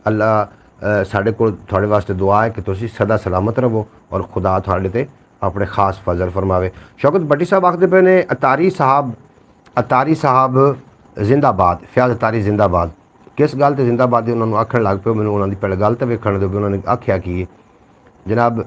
अल्लाह साढ़े को थोड़े वास्ते दुआ है कि तुसी सदा सलामत रहो और खुदा थोड़े ते अपने खास फजल फरमावे। शौकत भट्टी साहब आखते पे ने अतारी साहब जिंदाबाद, फयाज अतारी जिंदाबाद। किस गल ते जिंदाबाद उन्होंने आखन लग पे, मैंने उन्होंने पहले गल तो वेखण दो भी उन्होंने आख्या की जनाब।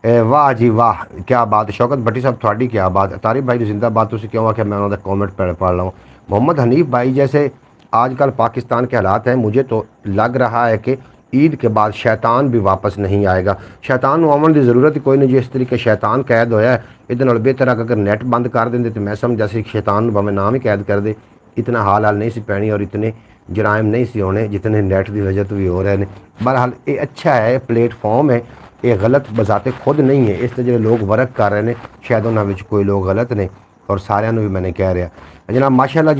वाह जी वाह, क्या बात। शौकत भट्टी साहब थोड़ी क्या बात। अतारी भाई जिंदाबाद तुसी क्यों आख्या, मैं उन्होंने कॉमेंट पढ़ लूँ। मोहम्मद हनीफ भाई जैसे आजकल पाकिस्तान के हालात हैं, मुझे तो लग रहा है कि ईद के बाद शैतान भी वापस नहीं आएगा। शैतान नूं आउण दी ज़रूरत ही कोई नहीं, जिस तरीके शैतान कैद होया है। इहदे नाल बेहतर अगर नेट बंद कर देंदे तो मैं समझदा सी शैतान नूं भावें नाम ही कैद कर दे, इतना हाल नहीं सी पैनी और इतने जराइम नहीं सी होने जितने नेट की वजह तो भी हो रहे हैं। बहरहाल ये अच्छा है, प्लेटफॉर्म है, ये गलत बजाते खुद नहीं है। इस जो लोग वर्क कर रहे हैं शायद उन्होंने कोई लोग गलत ने, और सारिਆਂ भी मैंने कह रहा जनाब। माशाल्लाह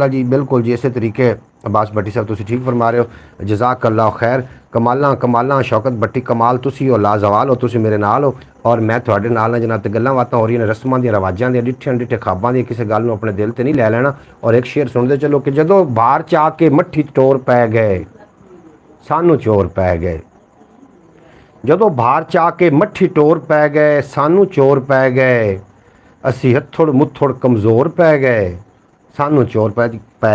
जी बिल्कुल जी, इस तरीके अब्बास भट्टी साहब तुसी ठीक फरमा रहे हो। जज़ाकल्लाह खैर। कमालां शौकत भट्टी कमाल तुसी हो, लाजवाल हो, तुसी मेरे नाल हो और मैं थोड़े नाल जनाब। तो गल्लां बातां हो रही ने रस्मां दी, रवाजां दी, डिठे खाबां दी। किसी गल नूं अपने दिल ते नहीं लै लेना। और एक शेर सुनते चलो कि जदों बाहर चा के मट्ठी टोर पै गए सानू चोर पै गए, जदों बाहर चा के मट्ठी टोर पै गए सानू चोर पै गए, असी हथड़ मुथड़ कमज़ोर पै गए सानू चोर पै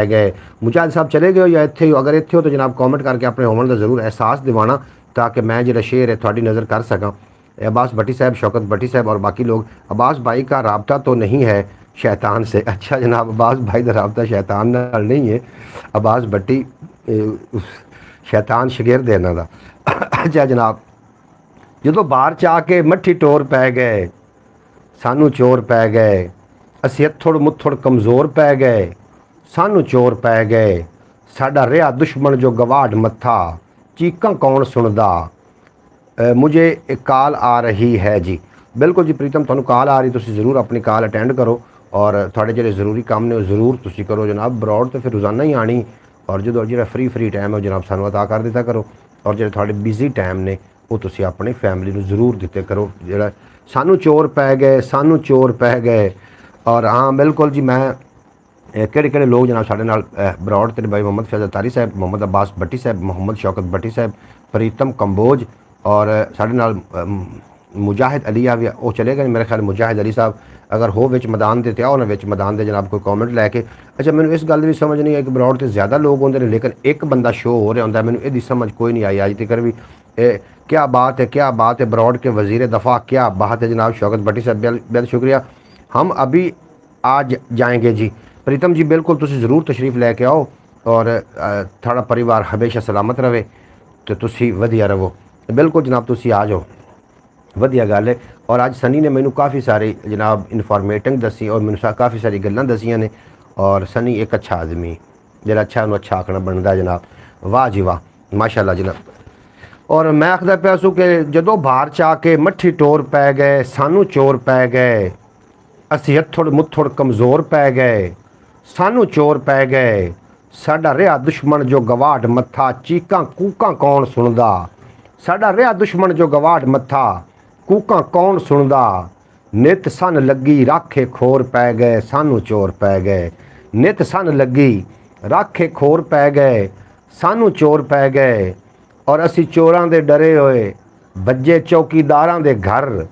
गए। मुजाहिद साहब चले गए हो या इत्थे हो? अगर इत्थे हो तो जनाब कॉमेंट करके अपने होने का जरूर एहसास दिवाना, ताकि मैं जो शेर है थोड़ी नज़र कर सकां। अब्बास भट्टी साहब, शौकत भट्टी साहब और बाकी लोग, अब्बास भाई का रबता तो नहीं है शैतान से। अच्छा जनाब, अब्बास भाई का रबता शैतान नाल नहीं है, अब्बास भट्टी शैतान शगिर्द है इन्हां दा। अच्छा जनाब, जदों बाहर चा के मट्ठी टोर पै गए सानू चोर पै गए, असी हथड़ मुथड़ कमज़ोर पै गए सानू चोर पै गए, साडा रिहा दुश्मन जो गवाड़ मत्था चीकां कौन सुनदा, मुझे एक कॉल आ रही है जी। बिल्कुल जी प्रीतम, तुहानू कॉल आ रही, तुसी ज़रूर अपनी कॉल अटेंड करो और थोड़े जो ज़रूरी काम ने ज़रूर तुसी करो जनाब। ब्रॉड तो फिर रोज़ाना ही आनी, और जो फ्री टाइम है जनाब सानू अता कर दिता करो, और जो थोड़े बिजी टाइम ने वो तुसी अपनी फैमिली नू ज़रूर दिते करो। जो सानू चोर पै गए सानू चोर पै गए। और हाँ बिल्कुल जी, मैं किहड़े लोग जनाब साढ़े नाल ब्रॉड ते भाई मोहम्मद फैज़ अतारी साहब, मोहम्मद अब्बास भट्टी साहब, मोहम्मद शौकत भट्टी साहब, प्रीतम कंबोज और साढ़े नाल मुजाहिद अली आ भी वो चले गए मेरे ख्याल। मुजाहिद अली साहब अगर हो विच मैदान दे आओ ना, विच मैदान दे जनाब कोई कॉमेंट लैके। अच्छा मैंने इस गल भी समझ नहीं आई कि ब्रॉड से ज़्यादा लोग होंगे ने, लेकिन एक बंदा शो हो रहा होंगे, मैंने यदी समझ कोई नहीं आई अज तक भी। क्या बात है ब्रॉड के वज़ीर दफ़ा, क्या बात है जनाब। शौकत भट्टी साहब बेहद शुक्रिया। हम अभी आज जाएंगे जी। प्रीतम जी बिल्कुल तुसी ज़रूर तशरीफ़ लैके आओ और थोड़ा परिवार हमेशा सलामत रहे तो तुसी वधिया रहो। बिल्कुल जनाब तुसी आ जाओ, वधिया गल है। और अज सनी ने मैनू काफ़ी सारी जनाब इन्फॉर्मेटिंग दसी और मैनू काफ़ी सारी गल्लां दसियां ने, और सनी एक अच्छा आदमी, जरा अच्छा उन्होंने अच्छा आखना बनता है जनाब। वाह जी वाह, माशाल्लाह जनाब। ਔਰ ਮੈਂ ਆਖਦਾ ਪਿਆ ਸੂ ਕਿ ਜਦੋਂ ਬਾਹਰ ਚ ਆ ਕੇ ਮੱਠੀ ਟੋਰ ਪੈ ਗਏ, ਸਾਨੂੰ ਚੋਰ ਪੈ ਗਏ, ਅਸੀਂ ਹੱਥੜ ਮੁੱਥੜ ਕਮਜ਼ੋਰ ਪੈ ਗਏ, ਸਾਨੂੰ ਚੋਰ ਪੈ ਗਏ, ਸਾਡਾ ਰਿਹਾ ਦੁਸ਼ਮਣ ਜੋ ਗਵਾੜ ਮੱਥਾ, ਚੀਕਾਂ ਕੂਕਾਂ ਕੌਣ ਸੁਣਦਾ, ਸਾਡਾ ਰਿਹਾ ਦੁਸ਼ਮਣ ਜੋ ਗਵਾੜ ਮੱਥਾ, ਕੂਕਾਂ ਕੌਣ ਸੁਣਦਾ, ਨਿਤ ਸਨ ਲੱਗੀ ਰਾਖੇ ਖੋਰ ਪੈ ਗਏ, ਸਾਨੂੰ ਚੋਰ ਪੈ ਗਏ, ਨਿਤ ਸਨ ਲੱਗੀ ਰਾਖੇ ਖੋਰ ਪੈ ਗਏ, ਸਾਨੂੰ ਚੋਰ ਪੈ ਗਏ, ਔਰ ਅਸੀਂ ਚੋਰਾਂ ਦੇ ਡਰੇ ਹੋਏ ਬੱਜੇ ਚੌਕੀਦਾਰਾਂ ਦੇ ਘਰ,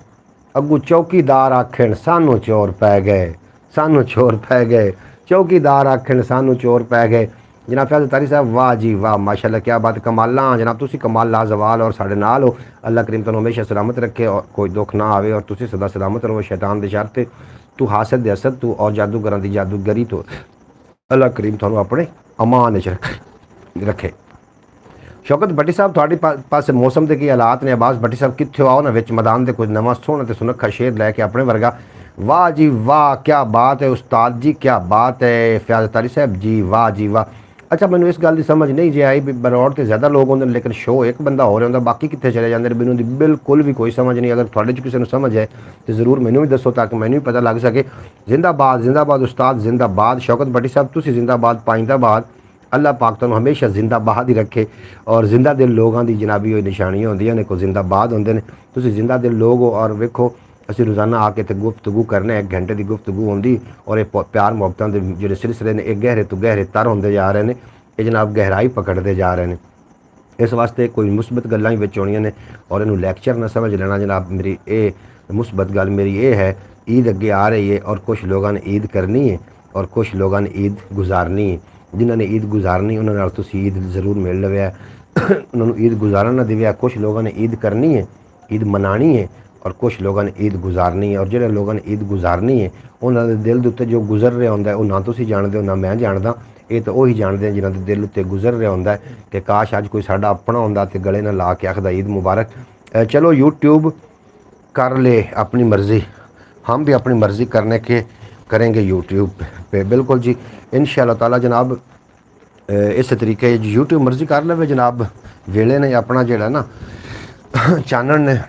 ਅੱਗੂ ਚੌਕੀਦਾਰ ਆਖਣ ਸਾਨੂੰ ਚੋਰ ਪੈ ਗਏ, ਸਾਨੂੰ ਚੋਰ ਪੈ ਗਏ, ਚੌਕੀਦਾਰ ਆਖਣ ਸਾਨੂੰ ਚੋਰ ਪੈ ਗਏ। जनाब फैज़ तारी साहब वाह जी वाह माशाल्लाह क्या बात कमाल जनाब तुसी कमाल लाजवाल और साढ़े नाल हो। अल्लाह करीम तुहानू हमेशा सलामत रखे और कोई दुख ना आवे और तुसी सदा सलामत रहो शैतान दे शर ते तू हासद दे असद तू और जादूगरां दी जादूगरी तो अल्लाह करीम तुहानू अपने अमान च रखे। शौकत भट्टी साहब थोड़ी पास मौसम के की हालात ने। अब्बास भट्टी साहब कित्थे आओ ना विच मैदान दे कुछ नवां सोहना ते सुनक्खा शेर लैके अपने वर्गा। वाह जी वाह क्या बात है उस्ताद जी क्या बात है फैज़ तारी साहब जी वाह जी वाह। अच्छा मैंने इस गल की समझ नहीं जे आई भी बरौड़ तो ज़्यादा लोग होंगे लेकिन शो एक बंदा हो रहा होंगे बाकी कितने चले जाते हैं मैंने बिल्कुल भी कोई समझ नहीं। अगर थोड़े किसी को समझ है तो ज़रूर मैंने भी दसो ताकि मैंने भी पता लग सके। जिंदाबाद उस्ताद जिंदाबाद। शौकत भट्टी साहब तुसी जिंदाबाद पाइंदाबाद। अल्लाह पाक तुहानू हमेशा जिंदाबाद ही रखे और जिंदा दिल लोगों की जनाबी हुई निशानियां होंदियां ने कोई जिंदाबाद होंदे ने। तुसी जिंदा दिल लोग हो और वेखो ਅਸੀਂ रोज़ाना आके तो गुफ्तगू करने 1 घंटे की गुफ्तगू होंगी और ये प्यार मुहब्बतों के जो सिलसिले ने एक गहरे तो गहरे तर होंदे जा रहे हैं। ये जनाब गहराई पकड़ते जा रहे हैं। इस वास्ते कोई मुस्बत गल्लां ही विच होणियां ने और इनू लैक्चर ना समझ लेना जनाब। मेरी ये मुस्बत गल मेरी ये है ईद अगे आ रही है और कुछ लोगों ने ईद करनी है और कुछ लोगों ने ईद गुजारनी है। जिन्होंने ईद गुजारनी उन्होंने नाल तुसीं ईद जरूर मिल लवे उन्होंने ईद गुजारन ना दिव्या। कुछ लोगों ने ईद करनी है ईद मनानी है और कुछ लोगों ने ईद गुजारनी है और जिहड़े लोगों ने ईद गुजारनी है उन्होंने दिल के उत्ते जो गुजर रहा होंदा है वो ना तुसीं जाणदे हो ना मैं जानदा। ये तो वही जानते हैं जिन्हों के दिल उत्ते गुजर रहा होंदा है कि काश अज कोई साडा अपना होंदा ते गले ना ला के आखदा ईद मुबारक। चलो यूट्यूब कर ले अपनी मर्ज़ी हम भी अपनी मर्ज़ी करने के करेंगे यूट्यूब पे बिल्कुल जी इंशाअल्लाह ताला जनाब। इस तरीके यूट्यूब मर्ज़ी कर ले जनाब। वेले ने अपना जोड़ा ना चानन ने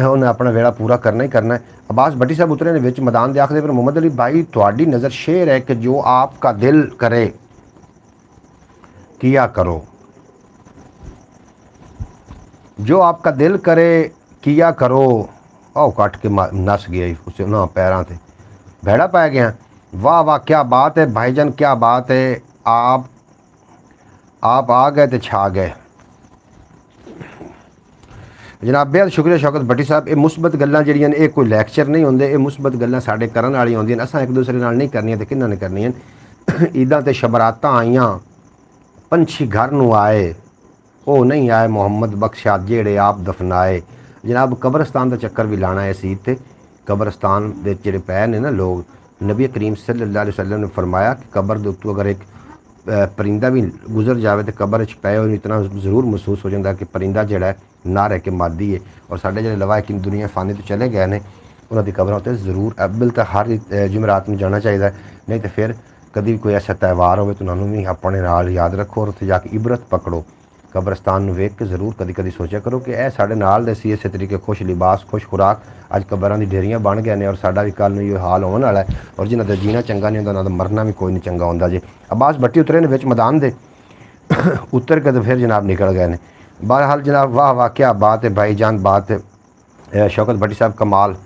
उन्हें अपना वेड़ा पूरा करना ही करना है। अब्बास भट्टी साहब उतरे ने विच मैदान दे आखदे पर मोहम्मद अली भाई थोड़ी नज़र शेर है कि जो आपका दिल करे किया करो, जो आपका दिल करे किया करो। आओ काट के नस गया उसे ना पैरों से भेड़ा पै गया। वाह वाह क्या बात है भाईजान क्या बात है। आप आ गए तो छा गए जनाब। बेहद शुक्रिया शौकत भट्टी साहब। ये मुस्बत गल्लां जिहड़ियां ने कोई लैक्चर नहीं होंदे ये मुस्बत गल्लां साडे करन वाली होंदियां ने। असां एक दूसरे नाल नहीं करनियां ते किन्ना ने करनियां। ईदां ते शबरातां आईयां पंछी घर नूं आए वो नहीं आए मोहम्मद बख्शा जेड़े आप दफनाए। जनाब कब्रस्तान का चक्कर भी लाना है इस ईद ते। कब्रस्तान दे जेड़े पै ने ना लोग नबी करीम सल्लल्लाहु अलैहि वसल्लम ने फरमाया कि कब्र दे उत्तों अगर एक परिंदा भी गुजर जाए तो कब्र च पे इतना जरूर महसूस हो जाता कि परिंदा जोड़ा है ना रह के मादी है। और साढ़े जो लवाकिन दुनिया फानी तो चले गए हैं उन्होंने कब्रों पर जरूर अब्बल तो हर जुमरात में जाना चाहिए नहीं तो फिर कभी भी कोई ऐसा त्यौहार हो तो उन्होंने भी अपने नाल याद रखो और उत्थे जाके इबरत पकड़ो। कब्रस्तान वेख के जरूर कभी कभी सोचा करो कि यह साढ़े नाल दे सी इस तरीके खुश लिबास खुश खुराक अज कब्रां दी ढेरियां बन गए हैं और साडा भी कल ये हाल होने वाला है। और जिन्हों का जीना चंगा नहीं होंदा उन्हों का मरना भी कोई नहीं चंगा होंदा जी। अब्बास भट्टी उतरे ने विच मैदान दे उतर के तो फिर जनाब निकल गए हैं। बहरहाल जनाब वाह वाह क्या बात है भाई जान बात है। शौकत भट्टी साहब कमाल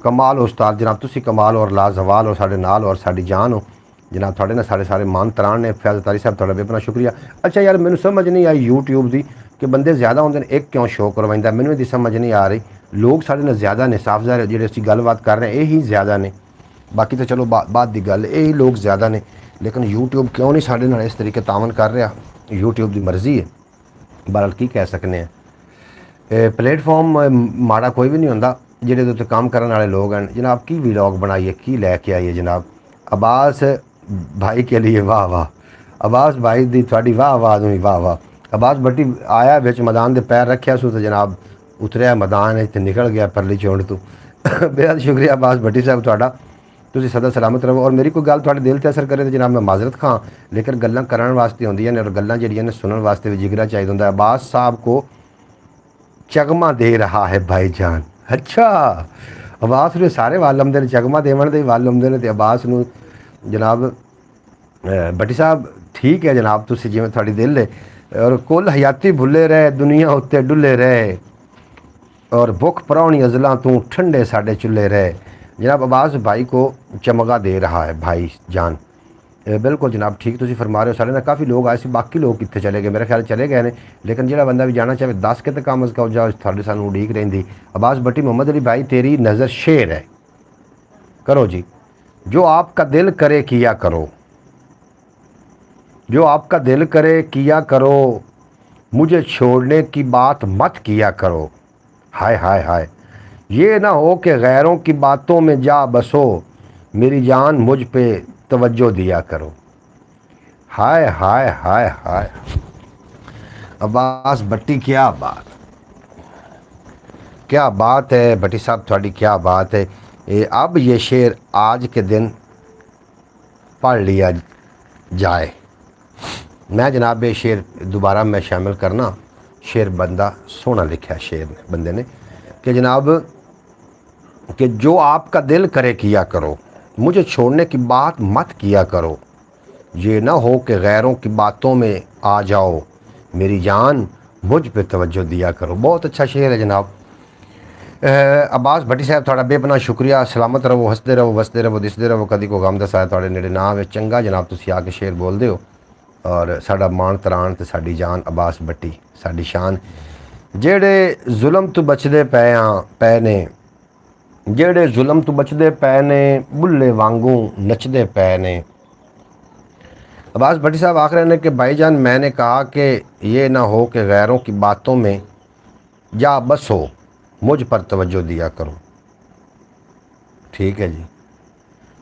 कमाल उस्ताद जनाब तुसी कमाल और लाजवाल और साढ़े नाल और साड़ी जान हो जनाब। थोड़े ना सारे सारे मान तरान ने। फैज़ तारी साहब थोड़ा बेपना शुक्रिया। अच्छा यार मैंने समझ नहीं आई यूट्यूब की कि बंदे ज़्यादा होंगे एक क्यों शो करवाइंदा मैंने इसकी समझ नहीं आ रही। लोग साढ़े नाल ज़्यादा ने साफ ज़ाहिर जेडे असीं गलबात कर रहे हैं यही ज़्यादा ने बाकी तो चलो बात की गल यही लोग ज़्यादा ने लेकिन यूट्यूब क्यों नहीं साढ़े नाल इस तरीके तावन कर रहा। यूट्यूब की मर्ज़ी है बहरहाल की कह सकते हैं। प्लेटफॉर्म माड़ा कोई भी नहीं होंदा जेडे उत्ते काम करने वाले लोग हैं जनाब। की व्लॉग बनाइए की लैके आइए जनाब। अब्बास भाई के लिए वाह वाह। अब्बास भाई दी थोड़ी वाह वाह हुई वाह वाह। अब्बास भट्टी आया बिच मैदान दे पैर रखिया सू तो जनाब उतरिया मैदान तो निकल गया परली चौंड तो। बेहद शुक्रिया अब्बास भट्टी साहब तुहाडा तुसीं सदा सलामत रहो। और मेरी कोई गल तुहाडे दिल ते असर करे तो जनाब मैं माजरत खां लेकिन गल्लां करन वास्ते होंदियां ने और गल्लां जिहड़ियां ने सुनन वास्ते भी जिगरा चाहिए होंदा है। अब्बास साहब को चगमा दे रहा है भाईजान। अच्छा, अब्बास ਨੂੰ ਸਾਰੇ ਵੱਲ ਆਉਂਦੇ ਨੇ, ਚਗਮਾ ਦੇਵਣ ਦੇ ਵੱਲ ਆਉਂਦੇ ਨੇ, ਤੇ ਅब्बास ਨੂੰ ਜਨਾਬ भट्टी साहब ठीक है जनाब, तुसी जिवें तुहाडी दिल है, और कुल हयाती भुले रहे, दुनिया उत्ते डुले रहे, और भुख पराउनी अजलों तू ठंडे साडे चुल्हे रहे। जनाब अब्बास भाई को चमगा दे रहा है भाई जान। बिल्कुल जनाब ठीक तुसी फरमा रहे हो। साढ़े ना काफ़ी लोग आए थे, बाकी लोग कितने चले गए, मेरे ख्याल चले गए ने, लेकिन जो बंदा भी जाना चाहे 10 के तो कम अज कम जाओ, थोड़े सानू उड़ीक रही। अब्बास भट्टी मोहम्मद अली भाई तेरी नज़र शेर है, करो जी जो आपका दिल करे किया करो, जो आपका दिल करे किया करो, मुझे छोड़ने की बात मत किया करो। हाय हाय हाय, ये ना हो कि गैरों की बातों में जा बसो, मेरी जान मुझ पे तवज्जो दिया करो। हाय हाय हाय हाय, अब्बास भट्टी क्या बात, क्या बात है भट्टी साहब थोड़ी, क्या बात है। अब ये शेर आज के दिन पढ़ लिया जाए। मैं जनाब ये शेर दोबारा मैं शामिल करना, शेर बंदा सोना लिखा शेर ने बंदे ने कि जनाब कि जो आपका दिल करे किया करो, मुझे छोड़ने की बात मत किया करो, ये ना हो कि गैरों की बातों में आ जाओ, मेरी जान मुझ पे तवज्जो दिया करो। बहुत अच्छा शेर है जनाब। अब्बास भट्टी साहब थोड़ा बेपना शुक्रिया, सलामत रहो, हंसते रहो, वसते रहो, दिसते रहो, कभी को गम दसाया थोड़े नेड़े ना आवे। चंगा जनाब तुसी आके शेर बोलते हो, और साडा मान तरान ते साडी जान अब्बास भट्टी साडी शान। जेड़े जुल्म तो बचदे पए ने, जेड़े जुल्म तो बचदे पए ने, बुल्ले वांगू नचदे पए ने। अब्बास भट्टी साहब आख रहे हैं कि भाईजान मैंने कहा कि ये ना हो कि गैरों की बातों में जा बसो, मुझ पर तवज्जो दिया करो। ठीक है जी,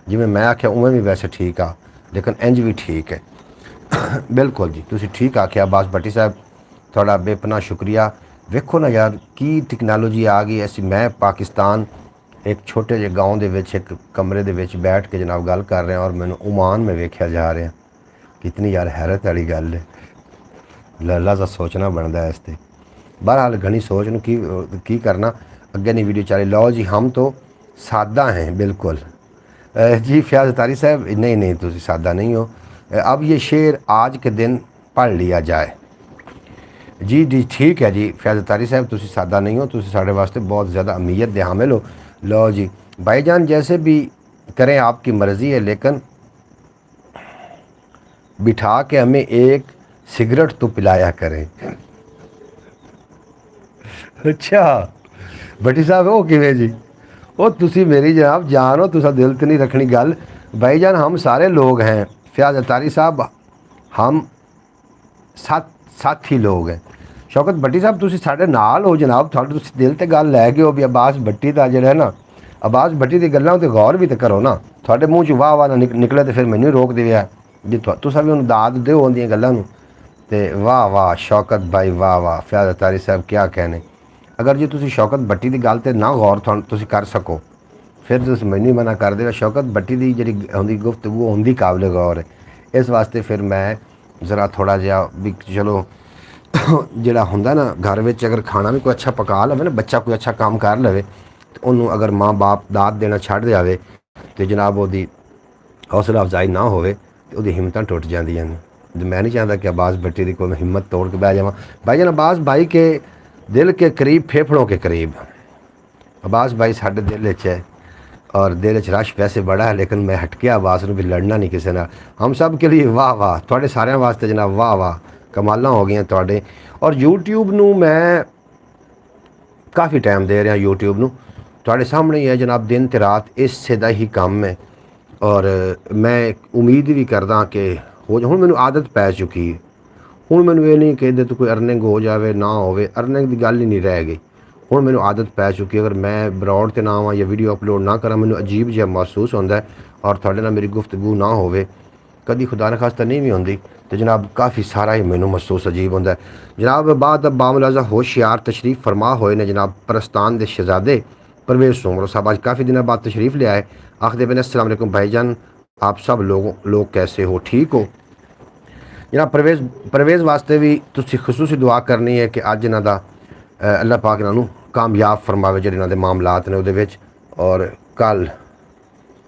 जिमें मैं आख्या उमें भी वैसे ठीक आ, लेकिन इंज भी ठीक है। बिल्कुल जी तुसी ठीक आख्या अब्बास भट्टी साहब, थोड़ा बेपना शुक्रिया। वेखो ना यार की टैक्नोलॉजी आ गई ऐसी। मैं पाकिस्तान एक छोटे जे गाँव दे विच एक कमरे दे विच बैठ के जनाब गल कर रहे हैं, और मैंने ओमान में वेख्या जा रहा। कितनी यार हैरत वाली गल है, लल्ला सा सोचना बनता है इसते। बहरहाल घनी सोच न की करना, अगे नहीं वीडियो चले। लो जी हम तो सादा हैं बिल्कुल। जी फयाज तारी साहब नहीं नहीं तुसी सादा नहीं हो। अब ये शेर आज के दिन पढ़ लिया जाए। जी जी ठीक है जी फयाज तारी साहब तुसी सादा नहीं हो, तुसी साढ़े वास्ते बहुत ज़्यादा अहमियत दे हामिल हो। लो जी भाईजान जैसे भी करें आपकी मर्ज़ी है, लेकिन बिठा के हमें एक सिगरेट तो पिलाया करें। अच्छा भट्टी साहब वो किवें जी, वो तुसी मेरी जनाब जान हो, तुसा दिल तो नहीं रखनी गल। भाईजान हम सारे लोग हैं फयाज अतारी साहब, हम साथी लोग हैं। शौकत भट्टी साहब तुसी साडे नाल हो जनाब, थोड़े तुसी दिल ते गल लै गए हो भी अब्बास भट्टी दा जेड़ा है ना, अब्बास भट्टी दी गल्लां ते गौर भी तो करो ना। थोड़े मूँह च वाह वाह ना निकले तो फिर मैनू रोक दिया जी, तुसा भी उन्हें दाद दो उन्दियां गल्लां नूं। ते वाह वाह शौकत भाई वाह वाह फयाज अतारी साहब क्या कहने। अगर जी तुसी शौकत भट्टी की गल ते ना गौर तुसी कर सको, फिर तुस मैनू मना कर देगा। शौकत भट्टी की जी होंदी गुफ्तगू होंदी काबिल गौर है, इस वास्ते फिर मैं ज़रा थोड़ा जिहा भी चलो जोड़ा होंदा ना घर में अगर खाना भी कोई अच्छा पका लवे ना, बच्चा कोई अच्छा काम कर लवे, तो उन्होंने अगर माँ बाप दाद देना छड्ड जाए तो जनाब वो हौसला अफजाई ना होवे तो वो हिम्मत टुट जांदियां ने। मैं नहीं चाहता कि अब्बास भट्टी की कोई हिम्मत तोड़ के बह जावा। भाईजान अब्बास भाई के दिल के करीब, फेफड़ों के करीब अब्बास भाई साढ़े दिल च है, और दिल च रश वैसे बड़ा है, लेकिन मैं हट गया अब्बास भी लड़ना नहीं किसी ना। हम सब के लिए वाह वाह, थोड़े सारे वास्ते जनाब वाह वाह, कमालां हो गई थोड़े। और यूट्यूब नूं मैं काफ़ी टाइम दे रहा, यूट्यूब नूं थोड़े सामने ही है जनाब, दिन ते रात इसे दा ही काम है। और मैं उम्मीद भी करदा कि हो हुण मैनूं आदत पै चुकी है। हुण मैनूं ये नहीं कि तो कोई अर्निंग हो जाए ना होवे, अर्निंग की गल ही नहीं रह गई। हुण मैनूं आदत पै चुकी है, अगर मैं ब्रॉड ते ना आवां या वीडियो अपलोड ना करा, मैनूं अजीब जिहा महसूस होंदा है। और थोड़े नाल मेरी गुफ्तगू ना होवे, कभी खुदा न खास्ता नहीं भी होंदी, तो जनाब काफ़ी सारा ही मैनूं महसूस अजीब होंदा है। जनाब बाद बामुलाजा होशियार तशरीफ फरमा होए ने जनाब परस्तान दे शहजादे परवेज़ सोमरो साहब, आज काफ़ी दिनों बाद तशरीफ़ ले आए। आखदे पे अस्सलाम वालेकुम भाईजान, आप सब लोग कैसे हो, ठीक हो जनाब। परवेज़ वास्ते भी तुसी खसूसी दुआ करनी है कि अज इन्हां दा ਅੱਲਾਹ ਪਾਕ ਇਹਨਾਂ ਨੂੰ ਕਾਮਯਾਬ ਫਰਮਾਵੇ ਜਿਹੜੇ ਇਹਨਾਂ ਦੇ ਮਾਮਲਾਤ ਨੇ ਉਹਦੇ ਵਿੱਚ, ਔਰ ਕੱਲ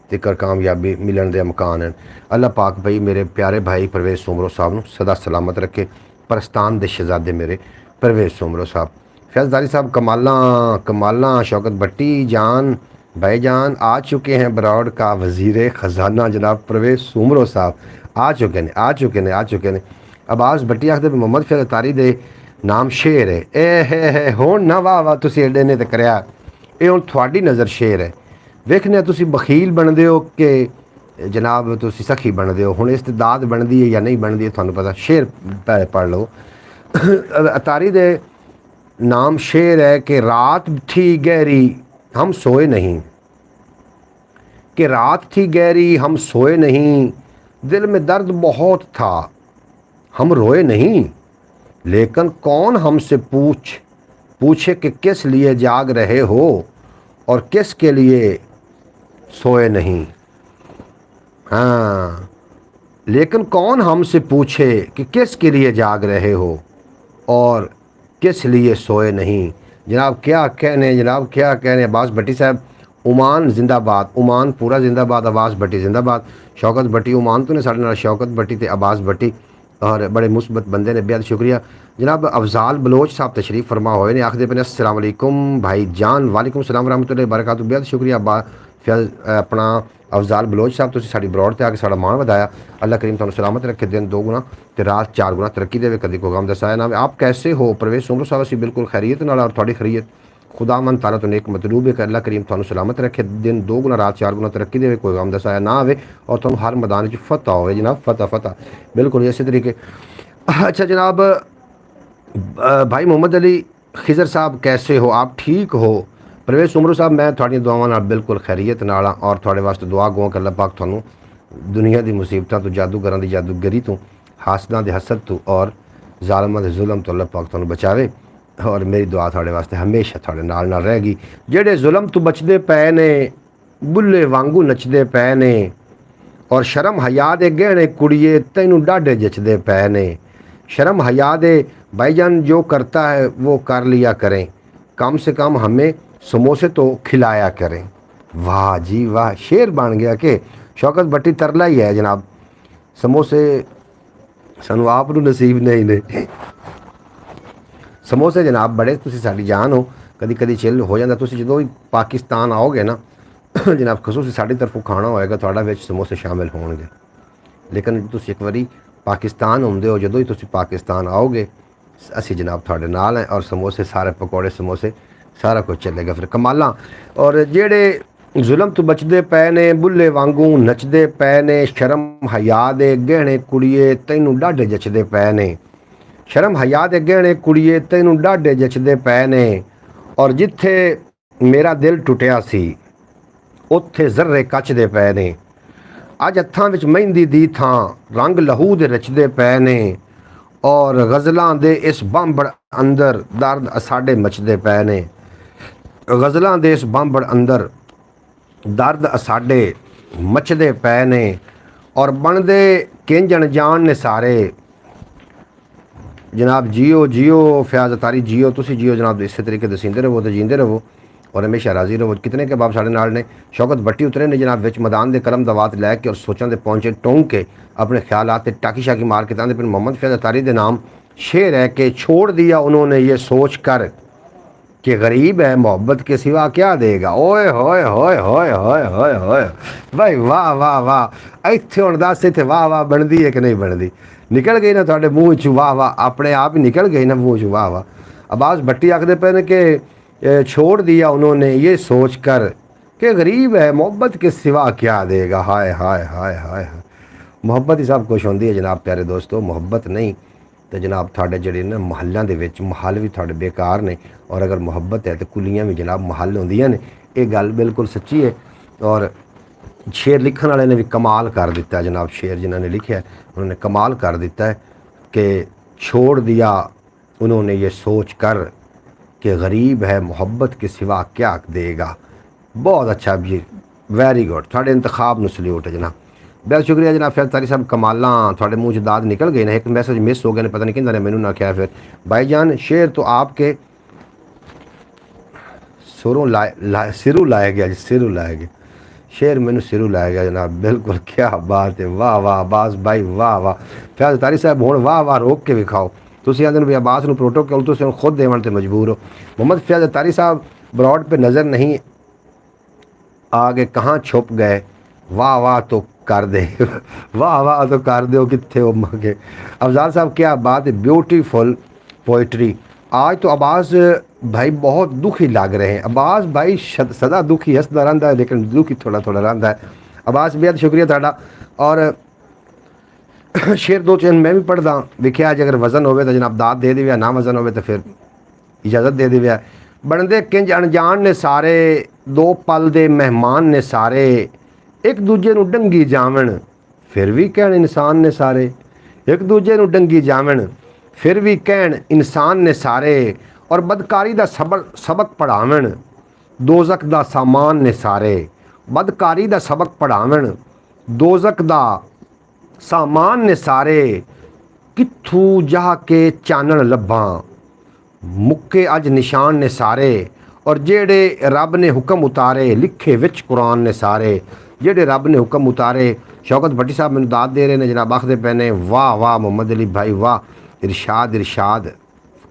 ਤੀਕਰ ਕਾਮਯਾਬੀ ਮਿਲਣ ਦੇ ਇਮਕਾਨ ਹਨ। ਅੱਲਾਹ ਪਾਕ ਭਈ ਮੇਰੇ ਪਿਆਰੇ ਭਾਈ परवेज़ सोमरो साहब ਨੂੰ सदा सलामत रखे। पाकिस्तान ਦੇ शहजादे मेरे परवेज़ सोमरो साहब, फैज़दारी साहब, कमाला शौकत भट्टी जान भाईजान आ चुके हैं। बरौड़ का वज़ीर ख़जाना जनाब परवेज़ सोमरो साहब आ चुके ने। अब्बास भट्टी आखदे मोहम्मद फैज़ अतारी दे नाम शेर है। ए हुण ना वाह तुसीं एडे ने ते करिया, ਇਹ ਹੁਣ ਤੁਹਾਡੀ ਨਜ਼ਰ ਸ਼ੇਰ ਹੈ। ਵੇਖਨੇ ਤੁਸੀਂ ਬਖੀਲ ਬਣਦੇ ਹੋ ਕਿ ਜਨਾਬ ਤੁਸੀਂ ਸਖੀ ਬਣਦੇ ਹੋ। ਹੁਣ ਇਸਤਦਾਦ ਬਣਦੀ ਹੈ ਜਾਂ ਨਹੀਂ ਬਣਦੀ ਹੈ ਤੁਹਾਨੂੰ ਪਤਾ। ਸ਼ੇਰ ਪੜ੍ਹ ਲਓ। ਅਤਾਰੀ ਦੇ नाम शेर है कि रात थी गहरी हम सोए नहीं, कि रात थी गहरी हम सोए नहीं, दिल में दर्द बहुत था हम रोए नहीं, लेकिन कौन हमसे पूछे कि किस लिए जाग रहे हो और किसके लिए सोए नहीं। हाँ, लेकिन कौन हमसे पूछे कि किसके लिए जाग रहे हो और किस लिए सोए नहीं। जनाब क्या कहने, जनाब क्या कहने। अब्बास भट्टी साहब ओमान जिंदाबाद, ओमान पूरा जिंदाबाद, अब्बास भट्टी जिंदाबाद। शौकत भट्टी ओमान तो ने साढ़े नाल शौकत भट्टी ते अब्बास भट्टी और बड़े मुस्बत बंदे ने, बेहद शुक्रिया। जनाब अफजाल बलोच साहब तशरीफ़ फरमा होए ने, आखदे पे अस्सलाम वालेकुम भाई जान। वालेकुम सलाम रहमतुल्लाहि बरकातहू। बेहद शुक्रिया अपना अफजाल बलोच साहब, तुसीं साडी बरौड़ ते आके साडा मान वधाया। अल्लाह करीम तुहानूं सलामत रखे, दिन 2 गुना ते रात 4 गुना तरक्की देवे, कदी कोई गम दा साया ना आवे। आप कैसे हो परवेज़ सोमरो साहब? असीं बिल्कुल खैरियत नाल, और तुहाडी खैरियत खुदावंद ताला तो नेक मतलूब है कि अल्लाह करीम तुहानूं सलामत रखे, दिन 2 गुना रात 4 गुना तरक्की देवे, कोई गम दा साया ना आवे और तुहानूं हर मैदान च फतह होवे जनाब। फतह बिल्कुल इसी तरीके। अच्छा जनाब भाई मोहम्मद अली खिजर साहब कैसे हो? आप ठीक हो? परवेज़ सोमरो साहब मैं थोड़ियां दुआवां नाल बिल्कुल खैरियत नाल और थोड़े वास्ते दुआ गो कि अल्लाह पाक तुहानूं दुनिया की मुसीबतों तो, जादूगरां की जादूगरी तो, हासदां दे हसद तो और ज़ालिमां दे जुल्म तो अल्लाह पाक तुहानूं बचावे। और मेरी दुआ थोड़े वास्ते हमेशा थोड़े नाल रहेगी। जेड़े जुल्म तो बचदे पए ने, बुल्ले वांगू नचदे पए ने, और शर्म हया दे गहने कुड़िए तैनूं डाढे जचदे पए ने। शर्म हया दे भाईजान जो करता है वो कर लिया करें, कम से कम हमें समोसे तो खिलाया करें। वाह जी वाह, शेर बन गया कि शौकत भट्टी तरला ही है जनाब। समोसे सानू आप नूं नसीब नहीं ने। समोसे जनाब बड़े तुसीं साडी जान हो, कदी कदी चिल हो जाता। तुसीं जदों भी पाकिस्तान आओगे ना जनाब, खसूसी साडी तरफों खाना होएगा तुहाडा विच समोसे शामिल होणगे। लेकिन तुसीं एक वारी पाकिस्तान आउंदे हो, जदों ही तुसीं पाकिस्तान आओगे असीं जनाब तुहाडे नाल हैं, और समोसे सारे पकौड़े समोसे सारा कुछ चलेगा। फिर कमाला और जेड़े जुल्म तो बचदे पए ने, बुल्ले वांगू नचदे पए ने, शर्म हया दे गहने कुड़िए तैनूं डाढे जचदे पए ने। शर्म हया दे गहने कुड़िए तैनूं डाढे जचदे पए ने, और जिथे मेरा दिल टुटिया सी उत्थे जर्रे कचदे पए ने। अज हत्थां विच मेहंदी दी थां रंग लहू दे रचदे पए ने, और गज़लां दे इस बांबड़ अंदर दर्द साडे मचदे पए ने। गज़लां दे इस बांबड़ अंदर दर्द साडे मचदे पए ने, और बनदे किंज अनजान ने सारे। जनाब जियो जियो फयाज अतारी जियो, तुसी जियो जनाब, इस तरीके दसींदे रहो तो जींदे रहो और हमेशा राजी रहो। कितने के बाप साढ़े नाल ने। शौकत भट्टी उतरे ने जनाब विच मैदान दे कलम दवात लैके और सोचां दे पहुंचे टोंक के अपने ख्यालात ते टाकी शाकी मार के तांदे। फिर मोहम्मद फैज़ अतारी दे नाम शेर है कि छोड़ दिया उन्होंने ये सोच कर कि गरीब है मोहब्बत के सिवा क्या देगा। ओए होए होए होए होए होए होए भाई वाह वाह वाह। इत्थे हुण दस इत्थे वाह वाह बनदी है कि नहीं बनदी? निकल गई ना तुहाडे मूँह चों वाह वाह, अपने आप ही निकल गई ना मूँह चों वाह वाह। अब्बास भट्टी आखदे पे ने कि छोड़ दिया उन्होंने ये सोच कर कि गरीब है मोहब्बत के सिवा क्या देगा। हाय हाय हाय हाय। मोहब्बत ही सब कुछ होंदी है जनाब प्यारे दोस्तों। मोहब्बत नहीं तो जनाब थाडे जिहड़े ने महलों दे विच महल भी थाडे बेकार ने, और अगर मोहब्बत है तो कुलियां भी जनाब महल होंदियां ने। ये गल बिल्कुल सच्ची है। और शेर लिखण वाले ने भी कमाल कर दिता है जनाब। शेर जिन्होंने लिखा है उन्होंने कमाल कर दिता है कि छोड़ दिया उन्होंने ये सोच कर कि गरीब है मोहब्बत के सिवा क्या देगा। बहुत अच्छा जी, वेरी गुड। थोड़े इंतखाब नूं सल्यूट है जनाब, बहुत शुक्रिया जनाब। फैज़ तारी साहब कमाला थोड़े मूँह च दाद निकल गए ना, एक मैसेज मिस हो गए ने, पता नहीं किंदा ने मैनू ना आख्या। फिर भाईजान शेर तो आपके सुरों सिरों लाया गया जी, सिरों लाया गया शेर, मैनू सिरों लाया गया जनाब। बिल्कुल क्या बात है, वाह वाह अब्बास भाई वाह वाह। फैज़ अतारी साहब हुण वाह वाह रोक के विखाओ। तुसीं आंदे भी अब्बास नूं प्रोटोकॉल तुसीं हुण खुद देवन ते मजबूर हो। मोहम्मद फैज़ अतारी साहब ब्रॉड पे नज़र नहीं आगे कहाँ छुप गए, वाह वाह तो कर दे वाह वाह तो कर दो, कितने हो मगे। अफजाल साहब क्या बात है, ब्यूटीफुल पोइट्री। आज तो अब्बास भाई बहुत दुखी लग रहे हैं। अब्बास भाई सदा दुखी हंसदा रहा है, लेकिन दुखी थोड़ा थोड़ा रहा है। अब्बास बेहद शुक्रिया तुहाडा। और शेर दो चैन मैं भी पढ़दा वेख्या, अज अगर वजन होवे तो जनाब दाद दे देवे, ना वजन होवे तो फिर इजाज़त दे देवे। बनदे किंज अनजान ने सारे, दो पल दे मेहमान ने सारे, एक दूजे नूं डंगी जावन फिर भी कहण इंसान ने सारे। एक दूजे नूं डंगी जावन फिर भी कहण इंसान ने सारे, और बदकारी दा सबक पढ़ावन दोज़ख दा सामान ने सारे। बदकारी दा सबक पढ़ावन दोज़ख दा सामान ने सारे, कित्थू जा के चानण लब्भां मुक्के अज निशान ने सारे। और जेड़े रब ने हुक्म उतारे लिखे विच कुरान ने सारे। जेड़े रब ने हुक्म उतारे। शौकत भट्टी साहब मैनूं दाद दे रहे हैं जनाब, आखदे पे ने वाह वाह मोहम्मद अली भाई वाह, इरशाद इरशाद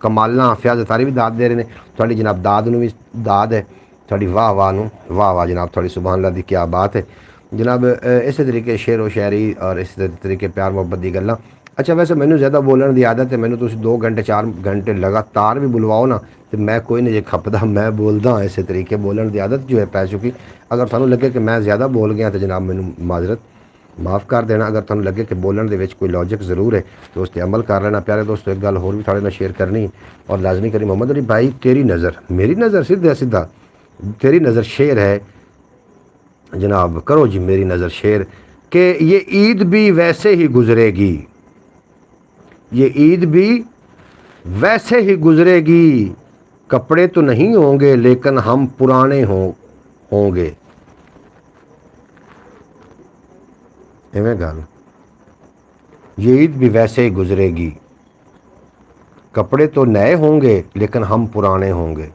कमालना। फैज़ अतारी भी दाद दे रहे हैं, थोड़ी जनाब दाद नूं भी दाद है, थोड़ी वाह वाह नूं वाह वाह जनाब, थोड़ी सुभान अल्लाह दी क्या बात है जनाब। इस तरीके शेर व शायरी और इस तरीके प्यार मुहब्बत दी गल्लां। अच्छा वैसे मैनू ज़्यादा बोलने की आदत है, मैनू तुसीं 2 घंटे 4 घंटे लगातार भी बुलवाओ ना तो मैं कोई नहीं जे खपदा, मैं बोलदा हाँ। इस तरीके बोलने की आदत जो है पै चुकी। अगर थानू लगे कि मैं ज़्यादा बोल गया तो जनाब मैनू माजरत माफ़ कर देना। अगर थानू लगे कि बोलने दे विच कोई लॉजिक ज़रूर है तो उस पर अमल कर लेना। प्यारे दोस्तों एक गल होर भी थोड़े नाल शेयर करनी और लाजमी करी। मोहम्मद अली भाई तेरी नज़र मेरी नज़र, सीधा सीधा तेरी नज़र शेर है जनाब, करो जी मेरी नज़र शेर। कि ये ईद भी वैसे ही गुजरेगी, ये ईद भी वैसे ही गुजरेगी, कपड़े तो नहीं होंगे लेकिन हम पुराने होंगे। इवें गल, ये ईद भी वैसे ही गुजरेगी, कपड़े तो नए होंगे लेकिन हम पुराने होंगे।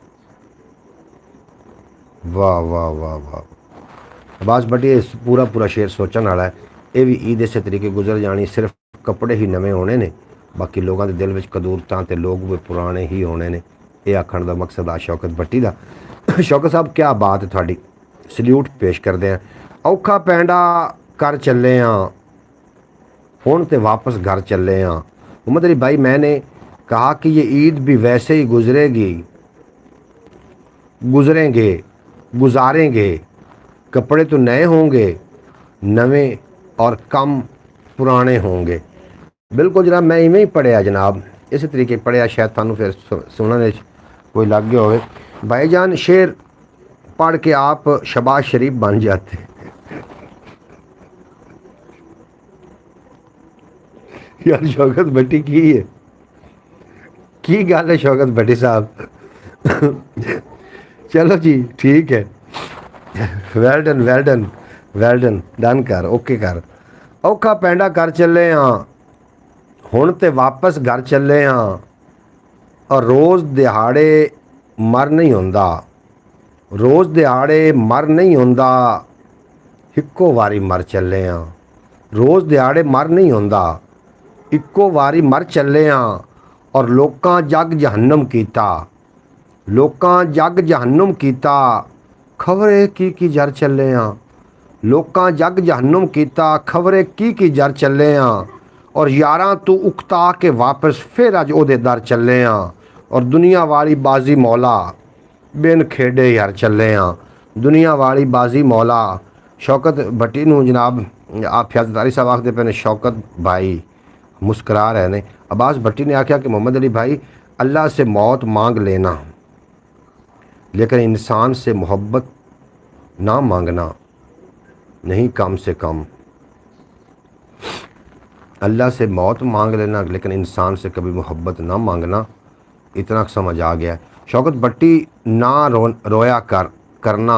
वाह वाह वाह वाह। अब्बास भट्टी पूरा पूरा शेर सोचने वाला है। ये भी ईद इस तरीके गुजर जानी, सिर्फ कपड़े ही नवे होने ने, बाकी लोगों के दिल में कदूरतां ते लोग भी पुराने ही होने ने। यह आखण का मकसद आ शौकत भट्टी का। शौकत साहब क्या बात है थोड़ी, सल्यूट पेश करते हैं। औखा पैंडा कर चले हाँ हुण ते वापस घर चले हाँ। मोहम्मद अली भाई मैंने कहा कि ये ईद भी वैसे ही गुजरेगी, गुजरेंगे गुजारेंगे, कपड़े तो नए होंगे नवे और कम पुराने होंगे। बिल्कुल जनाब मैं इवें ही पढ़िया जनाब, इस तरीके पढ़िया, शायद थानू फिर सुनने कोई लग गया हो। भाईजान शेर पढ़ के आप शबाज शरीफ बन जाते। यार शौकत भट्टी की गल है शौकत भट्टी साहब। चलो जी ठीक है, well done well done well done, done कर ओके कर। औखा पैंडा कर चले हाँ हुण ते वापस घर चले हाँ, और रोज़ दिहाड़े मर नहीं होंदा, रोज़ दिहाड़े मर नहीं होंदा, इक्को वारी मर चले हाँ। रोज़ दिहाड़े मर नहीं होंदा, इक्को वारी मर चले हाँ। और लोकां जग जहन्नम कीता, लोकां जग जहन्नम कीता, खबरे की जर चले हाँ। लोकां जग जहन्नम कीता, खबरे की जर चले हाँ। और यारां तू उकता के वापस फिर अज ओदे दर चले हाँ। और दुनिया वाली बाजी मौला बिन खेडे यार चले हाँ। दुनिया वाली बाजी मौला। शौकत भट्टी नूं जनाब आप फैज़ अतारी साहब आखदे पे ने शौकत भाई मुस्करा रहे ने। अब्बास भट्टी ने आख्या कि मोहम्मद अली भाई अल्लाह से मौत मांग लेना लेकिन इंसान से मोहब्बत ना मांगना नहीं कम से कम। अल्लाह से मौत मांग लेना लेकिन इंसान से कभी मोहब्बत ना मांगना, इतना समझ आ गया। शौकत भट्टी ना रोया करना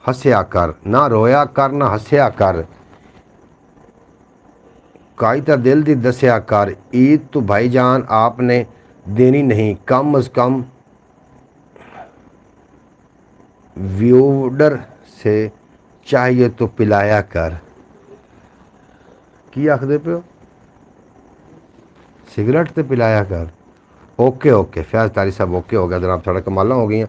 हंसया कर, ना रोया कर ना हंसया कर, काई तो दिल दी दस्या कर। ईद तो भाईजान आपने देनी नहीं, कम अज़ कम व्यूडर से चाहिए तो पिलाया कर। की आखदे पे हो? सिगरेट तो पिलाया कर। ओके ओके फैज़ तारी साहब ओके हो गया जनाब, थोड़ा कमाल हो गई।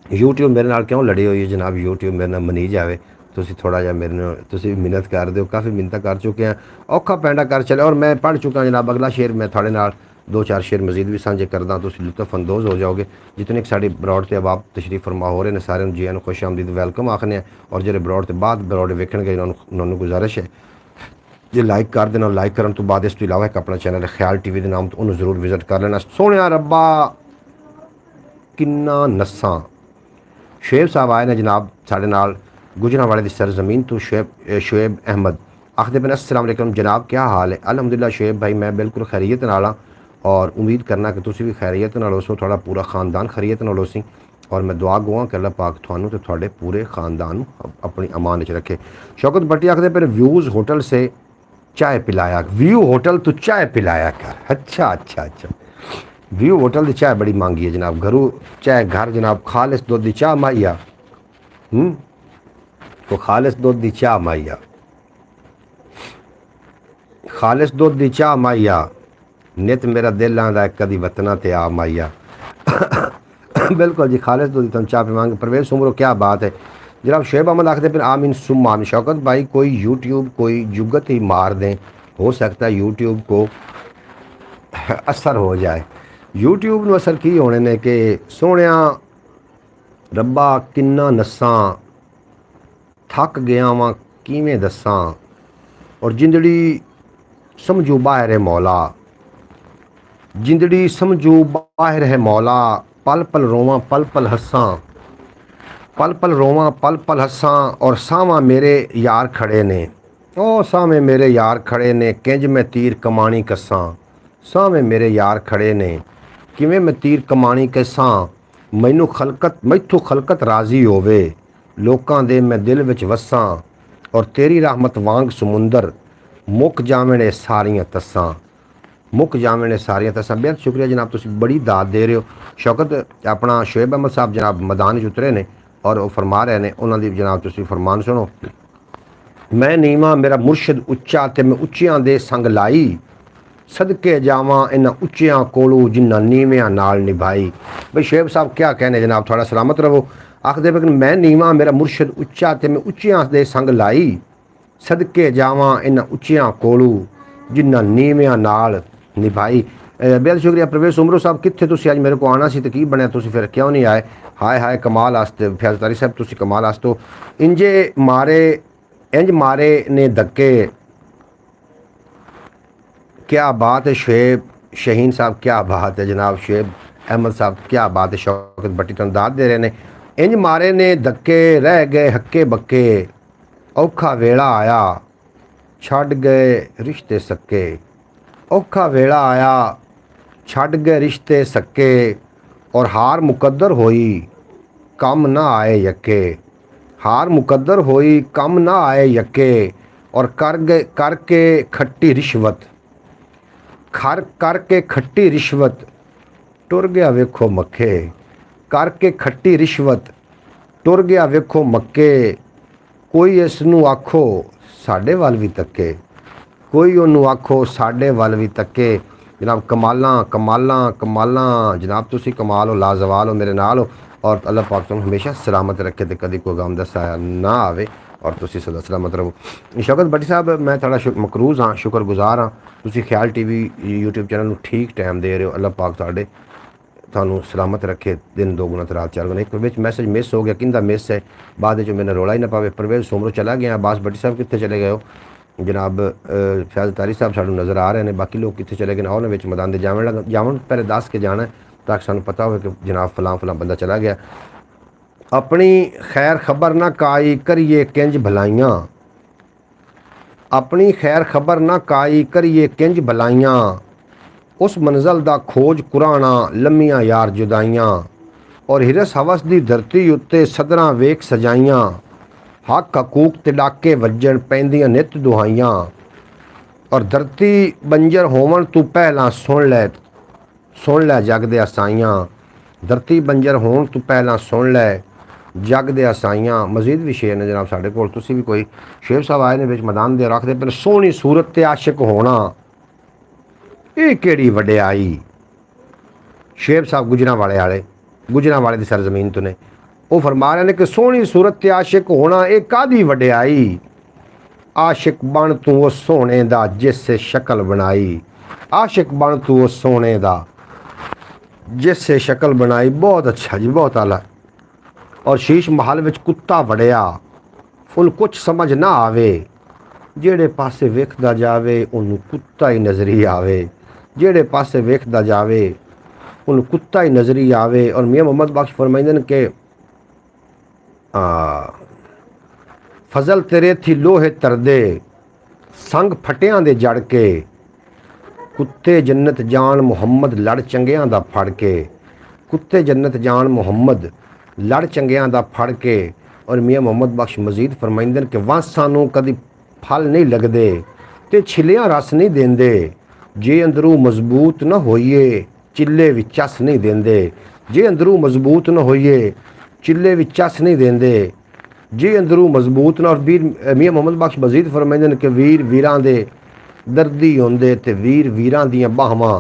यूट्यूब मेरे नाल क्यों लड़ी हुई है जनाब? यूट्यूब मेरे नाल मनी जाए, तुसी थोड़ा जहा मेरे नाल तुसी मिन्नत कर दो, काफ़ी मिन्नत कर चुके हैं, औखा पैंडा कर चले। और मैं पढ़ चुका जनाब अगला शेर मैं थोड़े नाल दो चार शेर मजीद भी सांझे करदा, तुसी लुत्फ अंदोज़ हो जाओगे। जितने कि साड़ी ब्रॉड ते अब आप तशरीफ फरमा हो रहे हैं सारे जी आन खुश आमदीद वेलकम आखने, और जो ब्रॉड ते बाद ब्रॉड वेखणगे उन्होंने गुजारिश है जे लाइक कर देना। लाइक करने तो बाद इस तो इलावा एक अपना चैनल है ख्याल टीवी के नाम, तो उन्होंने जरूर विजिट कर लेना। सोने रब्बा किन्ना नस्सां। शुएब साहब आए ने जनाब साढ़े नाल गुजरांवाले की सरजमीन तो शुएब अहमद आखदे पे अस्सलाम वालेकुम जनाब, क्या हाल है? अल्हम्दुलिल्लाह शुएब भाई मैं बिल्कुल खैरियत नाल हाँ, और उम्मीद करना कि तुसी भी खैरियत नाल हो, थोड़ा पूरा खानदान खैरियत नाल होसी। और मैं दुआ गुआ कि अल्लाह पाक थानू तो थोड़े पूरे खानदान अपनी अमान च रखे। शौकत भट्टी आखदे पे व्यूज़ होटल से चाय पिलाया, व्यू होटल तो चाय पिलाया कर। अच्छा अच्छा अच्छा, व्यू होटल की चाय बड़ी मांगी है जनाब, घरों चाय घर जनाब खालिस दुध की चाह माइया। तो खालिस दुध की चाह माइया, खालिस दुध की चाह माइया, नित मेरा दिल आंदा कदी वतना ते आ माइया। बिल्कुल जी, खालिस दुध की चाह पिवांगे। परवेज सुमरो क्या बात है जनाब। शुएब अहमद आखते फिर आमीन सुम आमीन। शौकत भाई कोई यूट्यूब कोई जुगत ही मार दें, हो सकता है यूट्यूब को असर हो जाए। यूट्यूब ਨੂੰ असर की होने ने कि सोहणिया रब्बा किन्ना नस्सां, थक गया वां किवें दस्सां, और जिंदड़ी समझो बाहर है मौला, जिंदड़ी समझो बाहर है मौला, पल पल रोवां पल पल हस्सां, पल पल रोवां पल पल हस्सां, और सावां मेरे यार खड़े ने, ओ सावें मेरे यार खड़े ने, किंज मैं तीर कमानी कस्सां, सावें मेरे यार खड़े ने, किवें मैं तीर कमानी कस्सां, मैनू खलकत मैथों खलकत राजी होवे, लोकां दे मैं दिल विच वस्सां, और तेरी रहमत वांग समुंदर मुक जावें ने सारियां तस्सां, मुक जावें ने सारियां तस्सां। बेहद शुक्रिया जनाब, तुसी बड़ी दाद दे रहे हो। शौकत अपना शुएब अहमद साहब जनाब मैदान च उतरे ने और वो फरमा रहे ने, उन्हां दी जनाब तुसी फरमान सुनो। मैं नीवां मेरा मुर्शद उच्चा ते मैं उच्चियां दे संग लाई, सदके जावां इन्हां उच्चियां कोलों जिन्हां नीवियां नाल निभाई। भाई शुएब साहब क्या कहने जनाब, थोड़ा सलामत रहो। आखदे पे मैं नीवां मेरा मुर्शद उच्चा ते मैं उच्चियां दे संग लाई, सदके जावां इन्हां उच्चियां कोलों जिन्हां नीवियां नाल निभाई। बेहद शुक्रिया प्रवेश सुमरो साहब, कित्थे तुसी अज मेरे को आना सी तो की बनया, तुसी फिर क्यों नहीं आए? हाय हाय कमाल आस्ते फैज़ तारी साहब, तुसी कमाल आस्ते इंजे मारे इंज मारे ने धक्के। क्या बात है शुएब शहीन साहब, क्या बात है जनाब। शुएब अहमद साहब क्या बात है। शौकत भट्टी तुम दाद दे रहे ने, इंज मारे ने धक्के रह गए हक्के बक्के, औखा वेला आया छड़ गए रिश्ते सक्के, औखा वेला आया छड़ गए रिश्ते सक्के, और हार मुकद्दर होई कम ना आए यक्के, हार मुकद्दर होई कम ना आए यक्के, और करके खट्टी रिश्वत, खर करके खट्टी रिश्वत टुर गया वेखो मक्खे, करके खट्टी रिश्वत टुर गया वेखो मक्के, कोई इसनू आखो साडे वल भी तक्के, कोई ओनू आखो साडे वल भी तक्के। जनाब कमालां कमालां कमालां जनाब, तुसी कमाल हो, लाजवाल हो, मेरे नाल हो, और अल्लाह पाक तुम हमेशा सलामत रखे तो कभी कोई गम दा साया ना आवे, और तुसी सदा सलामत रहो। शौकत भट्टी साहब मैं थोड़ा मकरूज़ हाँ, शुक्रगुजार हाँ, तुसी ख्याल टीवी यूट्यूब चैनल ठीक टाइम दे रहे हो। अल्लाह पाक तुहाडे थानू सलामत रखे, दिन दो गुना तो रात चार गुना। एक विच मैसेज मिस हो गया, किंदा मिस है बाद जो मैंने रौला ही ना पावे। परवेज सुमरो चला गया, अब्बास भट्टी साहब कितने चले गए हो जनाब। फैज़ तारी साहब सानू नज़र आ रहे हैं, बाकी लोग कितने चले गए ना, उन्होंने मैदान दे जावन पहले दस के जाना है ताकि सानू पता हो कि जनाब फलां फलां बंदा चला गया। अपनी खैर खबर ना काई करिए किंज भलाइयाँ, अपनी खैर खबर ना काई करिए किंज भलाइयाँ, उस मंज़ल दा खोज कुराना लम्मियां यार जुदाइयाँ, और हिरस हवस दी धरती उत्ते सदरां वेख सजाइयां, हक हकूक ते डाके वज्जण पैंदियां नित दुहाइयां, और धरती बंजर होवन तू पहला सुन लै जग दे असाइयां, धरती बंजर होण तू पहला सुन लै जग दे असाइयां मजीद भी शेर ने जनाब साढ़े कोल, तुसी भी कोई शेर साहब आए ने विच मैदान दे रखदे पर सोहनी सूरत ते आशिक होना ये केड़ी वड्याई। शेर साहब गुजरांवाले वाले गुजरांवाले दी सरजमीन तो ने, वो फरमा रहे ने कि सोहनी सूरत ते आशिक होना ये कादी वड्याई। आशिक बन तू उस सोने दा जिससे शक्ल बनाई, आशिक बन तू उस सोने दा जिससे शक्ल बनाई। बहुत अच्छा जी, बहुत आला। और शीश महल विच कुत्ता वड़िया उन कुछ समझ ना आवे, जेड़े पासे वेखदा जावे उन्होंने कुत्ता ही नजरी आवे, जेड़े पासे वेखदा जावे उन्होंने कुत्ता ही नजरी आवे। और मियाँ मोहम्मद बख्श फरमाइंदे के फजल तेरे थी लोहे तरदे संग फटियां दे जड़ के, कुत्ते जन्नत जान मुहम्मद लड़ चंगियां दा फड़ के, कुत्ते जन्नत जान मुहम्मद लड़ चंगियां दा फड़ के। और मियाँ मोहम्मद बख्श मजीद फरमाइंदे कि वांसां नूं कदी फल नहीं लगदे ते छिलियां रस नहीं देंदे, जे अंदरों मजबूत न होइए चिल्ले विच चस नहीं देंदे, जे अंदरों मजबूत न होइए चिल्ले विच चस नहीं देंदे, जे अंदरों मजबूत न। और वीर मियाँ मोहम्मद बख्श मजीद फरमाइंदे कि वीर वीरां दे दर्दी होंदे ते वीर वीरां दियां बाहवां,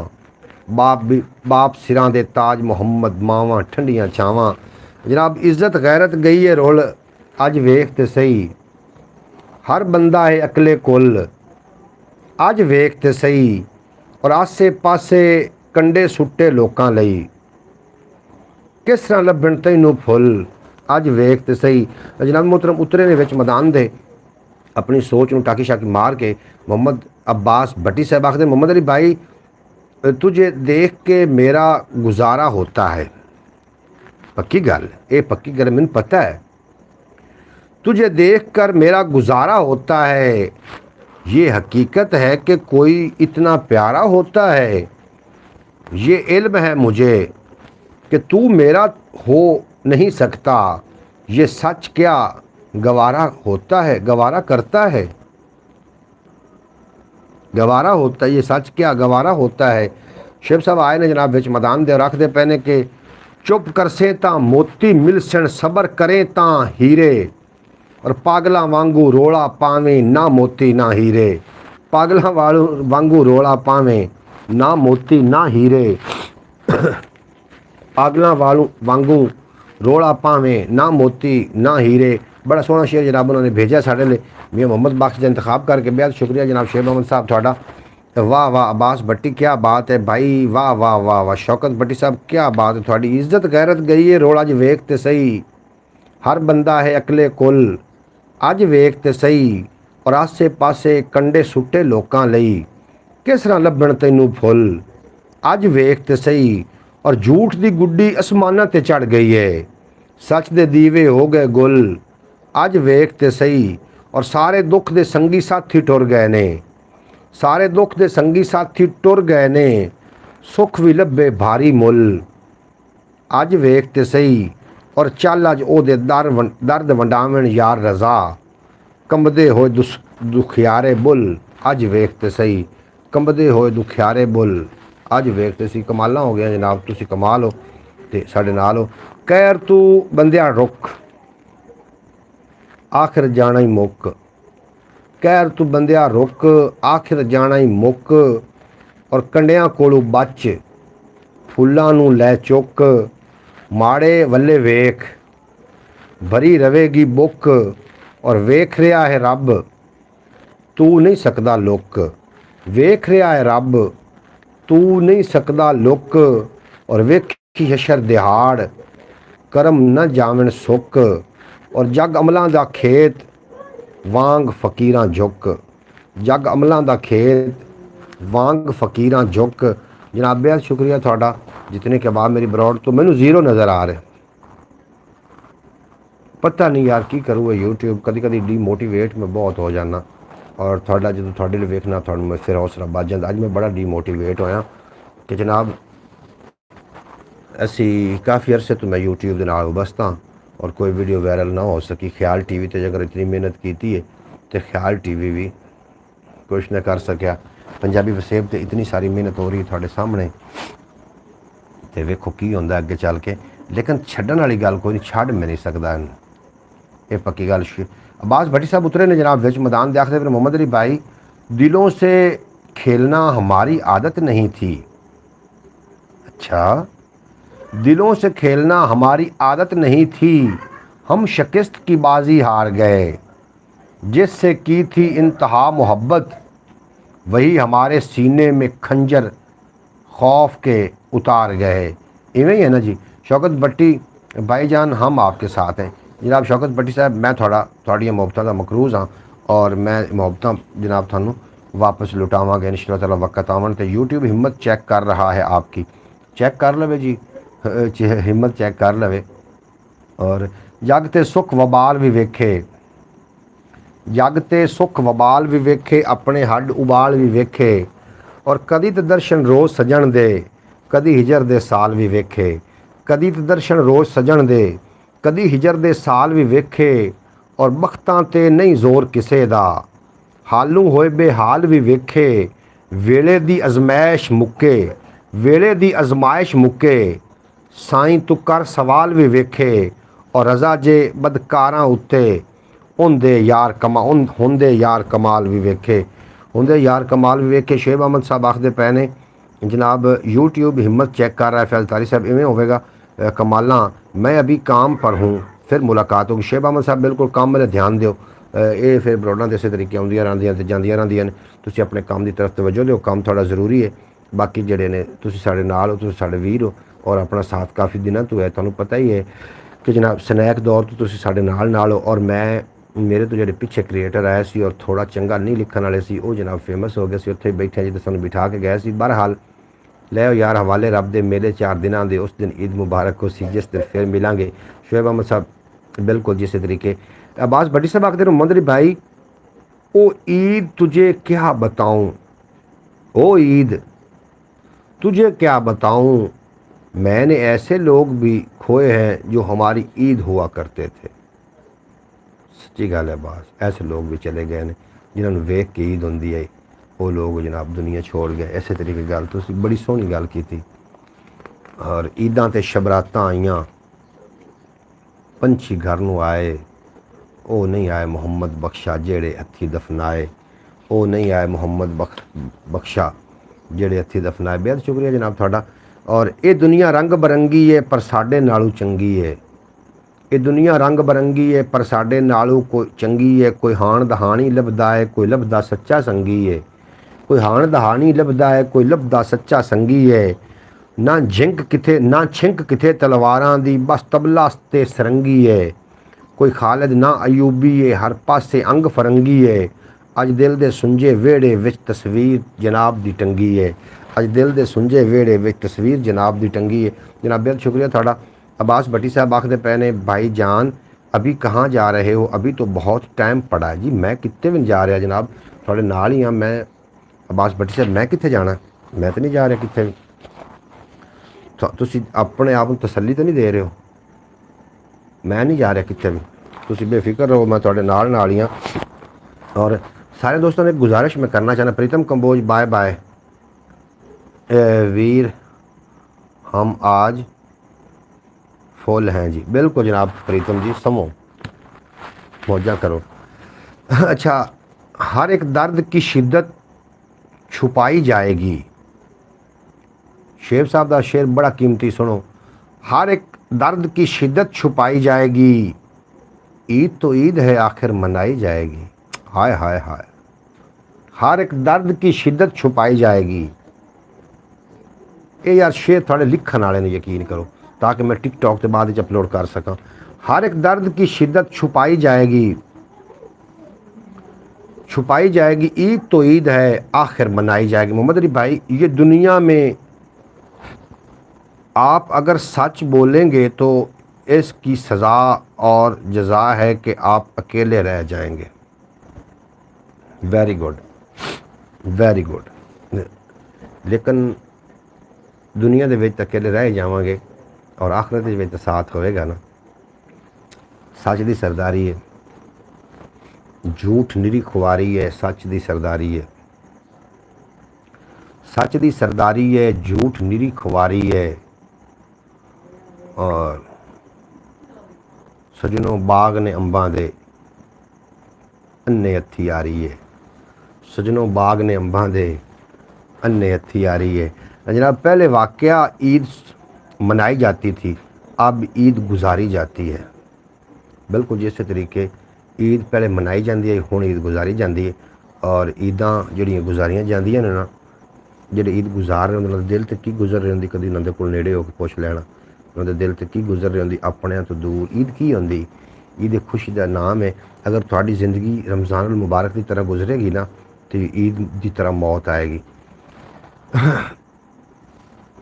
बाप सिरां दे ताज मुहम्मद मावां ठंडियां छावां। जनाब इज्जत गैरत गई है रोल अज वेख ते सही, हर बंदा है अकले कुल अज वेख ते सही। और आसे पासे कंडे सुट्टे लोकां लई, किस तरह लभण तैनूं फुल अज वेख ते सही। जनाब मोहतरम उतरे ने विच मैदान दे अपनी सोच में टाकी शाकी मार के मोहम्मद अब्बास भट्टी साहब आखते मोहम्मद अली भाई तुझे देख के मेरा गुजारा होता है। पक्की गल, ये पक्की गल, मैंने पता है। तुझे देख कर मेरा गुजारा होता है, ये हकीकत है कि कोई इतना प्यारा होता है। ये इल्म है मुझे कि तू मेरा हो नहीं सकता, ये सच क्या गवारा होता है, गवारा करता है, गवारा होता है, ये सच क्या गवारा होता है। शिव साहब आए ने जनाब विच मैदान दे रखते पैने के चुप कर से तां मोती मिलसन सबर करें तां हीरे, और पागला वांगू रोला पावें ना मोती ना हीरे, पागला वांगू रोला पावें ना मोती ना हीरे, पागला वांगू रोला पावें ना मोती ना हीरे। बड़ा सोहना शेर जनाब उन्होंने भेजा साढ़े लिए, मियाँ मोहम्मद बख्श का इंतखाब करके बेहद शुक्रिया जनाब शेर मोहम्मद साहब थोड़ा। वाह वाह अब्बास भट्टी क्या बात है भाई, वाह वाह वाह वाह शौकत भट्टी साहब क्या बात है, थोड़ी इज्जत गैरत गई है रोल अज वेख ते सही, हर बंदा है अकले कुल अज वेख ते सही। और आसे पासे कंडे सुट्टे लोकां लई, किस तरह लभण तैनूं फुल अज वेख ते सही। और झूठ दी गुड्डी आसमानां ते चढ़ गई है, सच दे दीवे हो गए गुल अज वेख ते सही। और सारे दुख दे संगी साथी टुर गए ने, सारे दुख दे संगी साथी टुर गए ने, सुख भी लभे भारी मुल अज वेख ते सही। और चल अज ओदे दर्द वंडावण यार रज़ा, कंबदे होए दुखियारे बुल अज वेख ते सही, कंबदे होए दुखियारे बुल अज वेख ते सही। कमाला हो गया जनाब, तुसी कमाल हो ते साडे नाल हो। कैर तू बंदिया रुख आखिर जाना ही मुक, कैर तू बंदिया रुक आखिर जाना ही मुक। और कंडियां कोलों बच फुल्लां नूं लै चुक, माड़े वल्ले वेख भरी रवेगी बुक। और वेख रहा है रब तू नहीं सकदा लुक, वेख रहा है रब तू नहीं सकदा लुक। और वेखी हशर दिहाड़ करम न जावन सुक, और जग अमलां दा खेत वांग फकीरां झुक, जग अमलां दा खेत वांग फकीरां झुक। जनाब बेहद शुक्रिया थोड़ा जितने के बाद मेरी ब्रॉड तो मैनू जीरो नज़र आ रहा, पता नहीं यार की करूँ यूट्यूब कभी कभी डीमोटिवेट मैं बहुत हो जाना। और थोड़ा जो थोड़े लिए वेखना थोड़ा मैं फिर हौसला बच जाता। अज मैं बड़ा डीमोटिवेट होया कि जनाब असी काफ़ी अरसे तो मैं यूट्यूब के नाल वबस्ता और कोई वीडियो वायरल ना हो सकी। ख्याल टीवी ते अगर इतनी मेहनत की है तो ख्याल टीवी भी कुछ ना कर सकिया। पंजाबी वसेब ते इतनी सारी मेहनत हो रही थोड़े सामने, तो वेखो की होंदा अगे चल के। लेकिन छड्डण वाली गल कोई नहीं, छड्ड मैं नहीं सकदा, ये पक्की गल। अब्बास भट्टी साहब उतरे ने जनाब विच मैदान दे, आखदे फिर मोहम्मद अली भाई दिलों से खेलना हमारी आदत नहीं थी। अच्छा, दिलों से खेलना हमारी आदत नहीं थी, हम शिकस्त की बाजी हार गए, जिससे की थी इंतहा मोहब्बत वही हमारे सीने में खंजर खौफ के उतार गए। इवें ही है ना जी। शौकत भट्टी भाईजान हम आपके साथ हैं जनाब। शौकत भट्टी साहब मैं थोड़ियां मुहब्बतां दा मकरूज़ हाँ, और मैं मुहब्बतां जनाब थानू वापस लुटावांगे इंशाअल्लाह ताला वक्त आवन ते। यूट्यूब हिम्मत चेक कर रहा है आपकी, चेक कर लवे जी, हिम्मत चेक कर लवे। और जग ते सुख वबाल भी वेखे, जग ते सुख वबाल भी वेखे, अपने हड्ड उबाल भी वेखे, और कदी ते दर्शन रोज़ सजण दे, कदी हिजर दे साल भी वेखे, कदी ते दर्शन रोज़ सजण दे, कदी हिजर दे साल भी वेखे, और बख्तां ते नहीं जोर किसे दा, हालू होए बेहाल भी वेखे, वेले दी अजमैश मुक्के, वेले दी अजमाइश मुक्के, साईं तू कर सवाल भी वेखे, और रज़ा जे बदकारां उत्ते होंदे यार कमाल भी वेखे, होंदे यार कमाल भी वेखे। शेब अहमद साहब आखदे पए ने जनाब यूट्यूब हिम्मत चेक कर रहा है फैज़ तारी साहब, इवें होवेगा कमाला मैं अभी काम पर हूँ फिर मुलाकात होगी। शेब अहमद साहब बिल्कुल काम वाले ध्यान दिओ, ये फिर बरोडां इस तरीके आउंदियां रहिंदियां ते जांदियां रहिंदियां ने, तुसीं अपने काम की तरफ तवज्जो दिओ, काम थोड़ा ज़रूरी है। बाकी जिहड़े ने तुसीं साडे नाल हो, तुसीं साडे वीर हो, और अपना साथ काफ़ी दिनों तो है, तुहानूं पता ही है कि जनाब स्नैक दौर तो तुसीं साडे नाल हो। और मैं मेरे तो ਜਿਹੜੇ ਪਿੱਛੇ ਕ੍ਰੀਏਟਰ ਆਏ ਸੀ ਔਰ ਥੋੜਾ ਚੰਗਾ ਨਹੀਂ ਲਿਖਣ ਵਾਲੇ ਸੀ, ਉਹ ਜਨਾਬ ਫੇਮਸ ਹੋ ਗਏ ਸੀ, ਉੱਥੇ ਬੈਠੇ ਜਿੱਥੇ ਸਾਨੂੰ ਬਿਠਾ ਕੇ ਗਏ ਸੀ। ਬਹਰਹਾਲ ਲੈ ਯਾਰ ਹਵਾਲੇ ਰੱਬ ਦੇ ਮੇਲੇ 4 ਦਿਨਾਂ ਦੇ, ਉਸ ਦਿਨ ईद मुबारक हो सी, जिस दिन फिर मिलांगे। शोएब अहमद साहब बिल्कुल जिस तरीके। अब्बास भट्टी साहब आखते मोहम्मद अली भाई ओ ईद तुझे क्या बताऊँ, ओ ईद तुझे क्या बताऊँ, मैंने ऐसे लोग भी खोए हैं जो हमारी ईद हुआ करते थे। सच्ची गल है बास, ऐसे लोग भी चले गए हैं जिन्होंने वेख के ईद होंदी है, वो लोग जनाब दुनिया छोड़ गए। इस तरीके गल तो बड़ी सोहनी गल की थी। और ईदां ते शबरातां आईयां, पंछी घर नूं आए, वो नहीं आए मुहम्मद बख्शा जेड़े हथी दफनाए, वो नहीं आए मुहम्मद बख्शा जेड़े हथी दफनाए। बेहद शुक्रिया जनाब थोड़ा। और ये दुनिया रंग बरंगी है पर साडे नालों चंगी है, ये दुनिया रंग बरंगी है पर साडे नालों कोई चंगी है। कोई हाण दहानी लभदा है, कोई लभदा सच्चा संगी है, कोई हाण दहानी लभदा है, कोई लभदा सच्चा संगी है। ना झिंक किथे ना छिंक किथे तलवारां दी, बस तबला ते सरंगी है। कोई खालिद ना अयूबी है, हर पासे अंग फरंगी है। अज दिल दे सुंजे वेड़े विच तस्वीर जनाब दी टंगी है, अज दिल दे सुंजे वेड़े विच तस्वीर जनाब दी टंगी है। जनाब बेहद शुक्रिया थोड़ा। अब्बास भट्टी साहब आखदे पे ने भाई जान अभी कहाँ जा रहे हो, अभी तो बहुत टाइम पड़ा है। जी मैं कितने भी नहीं जा रहा जनाब, थोड़े नाल ही हाँ मैं। अब्बास भट्टी साहब मैं कितने जाना, मैं तो नहीं जा रहा कितने भी। तुसीं अपने आप में तसल्ली तो नहीं दे रहे हो, मैं नहीं जा रहा कितने भी, तुसीं बेफिक्र रहो, मैं थोड़े नाल ही हाँ। और सारे दोस्तों ने एक गुजारिश मैं करना चाहना, प्रीतम कंबोज बाय बाय वीर, हम आज फुल हैं जी। बिल्कुल जनाब प्रीतम जी, समो मौजा करो। अच्छा, हर एक दर्द की शिद्दत छुपाई जाएगी। शेर साहब का शेर बड़ा कीमती, सुनो। हर एक दर्द की शिद्दत छुपाई जाएगी, ईद तो ईद है आखिर मनाई जाएगी। हाय हाय हाय, हर एक दर्द की शिद्दत छुपाई जाएगी। ये यार शेर थोड़े लिखन वाले ने यकीन करो, ताकि मैं टिकटॉक के बाद अपलोड कर सका। हर एक दर्द की शिद्दत छुपाई जाएगी, छुपाई जाएगी, ईद तो ईद है आखिर मनाई जाएगी। मोहम्मद अली भाई ये दुनिया में आप अगर सच बोलेंगे तो इसकी सज़ा और जज़ा है कि आप अकेले रह जाएंगे। Very good, very good. लेकिन दुनिया दे विच अकेले रह जावांगे और आखिरत दे विच साथ होएगा ना। सच दी सरदारी है, झूठ निरी खुआरी है, सच दी सरदारी है। सच दी सरदारी है, झूठ निरी खुआरी है। और सजनों बाग ने अंबां दे अन्ने हत्थी आ रही है। सजनों बाग ने अंबां दे अन्ने हत्थी आ रही है। जनाब पहले वाक़या ईद मनाई जाती थी, अब ईद गुजारी जाती है। बिल्कुल जिस तरीके ईद पहले मनाई जाती है, हुण ईद गुजारी जाती है। और ईदां जिहड़ियां गुजारियां जांदियां ने ना, ਜਿਹੜੇ ईद गुजार रहे होंदे दिल ते की गुजर रही होंदी, कभी उन्होंने कोल नेड़े होकर पुछ लैना उन्होंने दिल ते की गुजर रही होंदी, अपने तो दूर। ईद की होंदी? ईद एक खुशी का नाम है। अगर थोड़ी ज़िंदगी रमज़ान मुबारक की तरह गुजरेगी ना, तो ईद की तरह मौत आएगी।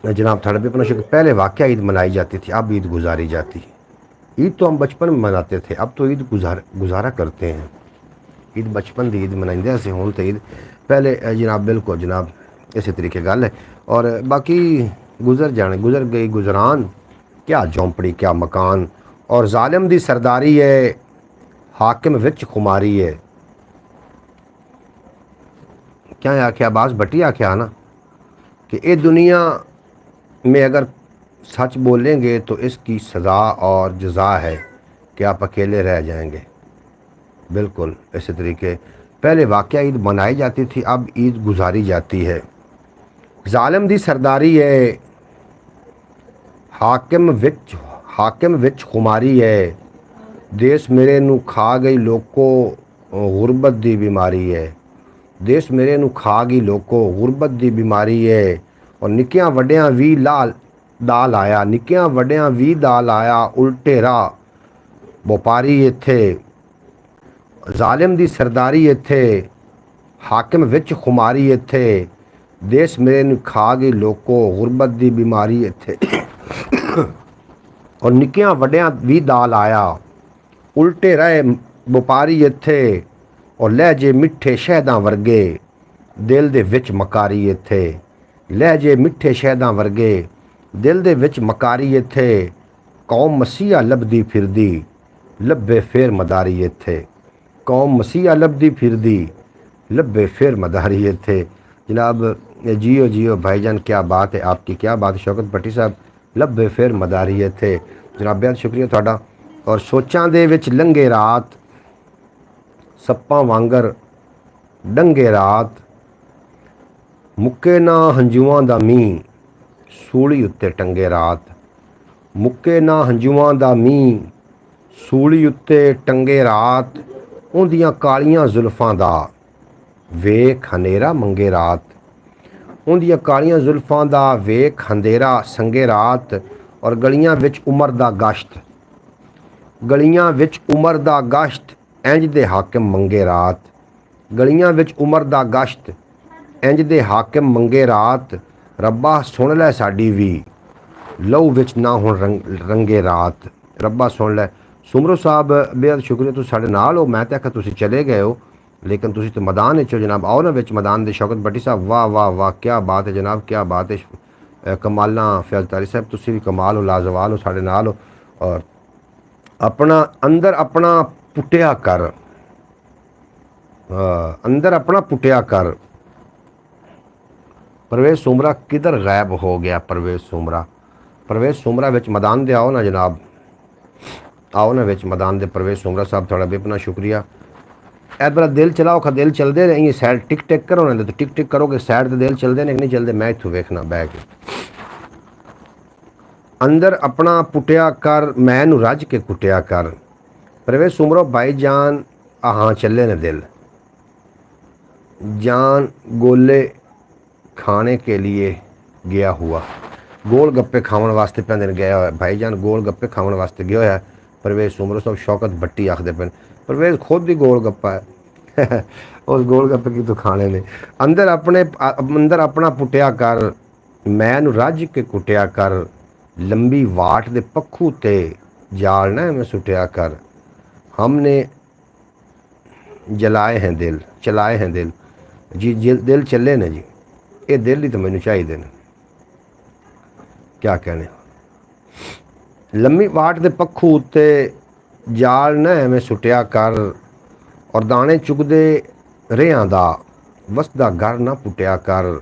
जनाब थाड़ा भी अपना शुक्र, पहले वाक़या ईद मनाई जाती थी, अब ईद गुजारी जाती है। ईद तो हम बचपन में मनाते थे, अब तो ईद गुजारा करते हैं। ईद बचपन की ईद मनाइंदे से हुण तो ईद पहले जनाब बिल्कुल जनाब इस तरीके गल है। और बाकी गुजर गई गुजरान, क्या झोंपड़ी क्या मकान। और जालिम दी सरदारी है, हाकिम विच खुमारी है। क्या आख्या अब्बास भट्टी आख्या ना कि ये दुनिया में अगर सच बोलेंगे तो इसकी सज़ा और जज़ा है कि आप अकेले रह जाएंगे। बिल्कुल इसी तरीके पहले वाक़या ईद मनाई जाती थी, अब ईद गुजारी जाती है। जालिम दी सरदारी है, हाकिम विच खुमारी है। देश मेरे नू खा गई लोको गुरबत दी बीमारी है। देश मेरे नू खा गई लोको गुरबत दी बीमारी है। और निक्कियां वड्डियां भी दाल आया, निक्कियां वड्डियां भी दाल आया, उल्टे राह व्यापारी इत्थे। जालिम दी सरदारी इत्थे, हाकिम विच खुमारी इत्थे। देश मेरे नू खा गई लोको गुरबत दी बीमारी इत्थे। और निक्कियां वड्डियां भी दाल आया, उल्टे रहे व्यापारी इत्थे। और लहजे मिठे शहदां वर्गे, दिल दे विच मकारी इत्थे। लहजे मिठे शहदां वर्गे, दिल दे विच मकारी इत्थे। कौम मसीहा लभदी फिरदी, लब्बे फेर मदारी इत्थे। कौम मसीहा लभदी फिरदी, लब्बे फेर मदारी इत्थे। जनाब जियो जियो भाईजान, क्या बात है आपकी, क्या बात है शौकत भट्टी साहब, लब्बे फेर मदारी इत्थे। जनाब बहुत शुक्रिया तुहाडा। और सोचां दे विच लंघे रात, सप्पां वांगर डंगे रात। मुक्के ना हंजुआं दा मींह, सूली उत्ते टंगे रात। मुक्के ना हंजुआं दा मींह, सूली उत्ते टंगे रात। उंदियां कालियां जुल्फां दा वेख हनेरा मंगे रात। उंदियां कालियां जुल्फां दा वेख हंधेरा संगे रात। और गलियां विच उमर दा गश्त, गलियां विच उमर दा गश्त, इंज दे हाकिम मंगे रात। गलियां विच उमर दा गश्त, इंज दे हाकिम मंगे रात। रब्बा सुन लै साडी भी, लहू विच ना हुण रंगे रात। रब्बा सुन लै। सुमरो साहब बेहद शुक्रिया, तुसीं साडे नाल हो। मैं तो आखिया तुसीं चले गए हो, लेकिन तुसीं तो मैदान विच हो जनाब। आओ ना विच मैदान दे। शौकत भट्टी साहब वाह वाह वाह, क्या बात है जनाब, क्या बात है। कमाला फैज़ तारी साहब, तुसीं भी कमाल हो, लाजवाल हो, साडे नाल हो। और अपना अंदर अपना पुट्टिया कर, अंदर अपना पुट्टिया कर। परवेज़ सुमरा किधर गायब हो गया? परवेज़ सुमरा विच मैदान दे आओ ना जनाब, आओ ना विच मैदान दे। परवेज़ सुमरा साहब थोड़ा बेपना शुक्रिया। इधर दिल चलाओ, खा दिल चलते रहे सैड टिक टिक करो ना, तो टिक टिक करोगे सैड तो दिल चलते ने कि नहीं चलते, मैं इत्थों वेखना बह के। अंदर अपना पुट्टिया कर, मैं नू रज के कुटिया कर। परवेज़ सुमरो भाई जान, हाँ चले ने दिल जान गोले खाने के लिए गया हुआ। गोल गप्पे खावन वास्ते पैंदे गया हुआ भाई जान, गोल गप्पे खावन वास्ते गया होया। परवेज़ सुमरो साहब शौकत भट्टी आखते पे, परवेज़ खुद ही गोल गप्पा है। उस गोल गप्पे की तो खाने ने। अंदर अपना पुट्टिया कर, मैं नू रज के कुटिया कर। लंबी वाट दे पक्खू ते जाल ना मैं सुटिया कर। हमने जलाए हैं दिल, चलाए हैं दिल जी, दिल चले ने जी। ये दिल ही तो मैनू चाहिए ने, क्या कहने। लंबी वाट दे पक्खू उत्ते जाल ना मैं सुटिया कर। और दाने चुगदे रेहां दा वसदा घर ना पुट्टिया कर।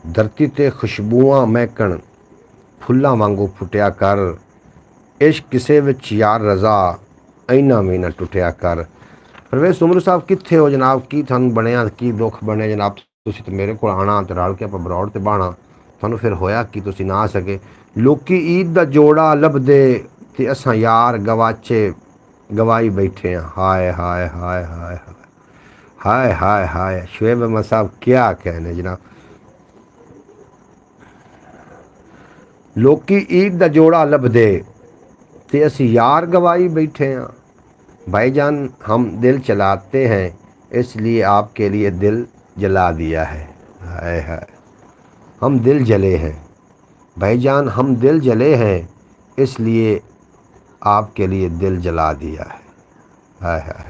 धरती ते खुशबुआं महकण फुल्लां वांगू फुटिया कर। इश्क किसे विच यार रज़ा इन्ना भी ना टुटिया कर। परवेज़ सुमरू साहब कित्थे हो जनाब? की थानू बनया की दुख बने जनाब? तुसीं ते मेरे कोल आना ते रल के आपां बरौड़ ते बाहना, थानू फिर होया कि तुसीं ना आ सके। लोकी ईद दा जोड़ा लभदे ते असां यार गवाचे गवाई बैठे हैं। हाय हाय हाय हाय हाय हाय हाय। शुएब अहमद साहब क्या कहने जनाब। लोकी ईद दा जोड़ा लभदे ते असी यार गवाई बैठे हैं। भाईजान हम दिल चलाते हैं इसलिए आपके लिए दिल जला दिया है। हाय हाय। हम दिल जले हैं भाईजान, हम दिल जले हैं इसलिए आपके लिए दिल जला दिया है। हाय हाय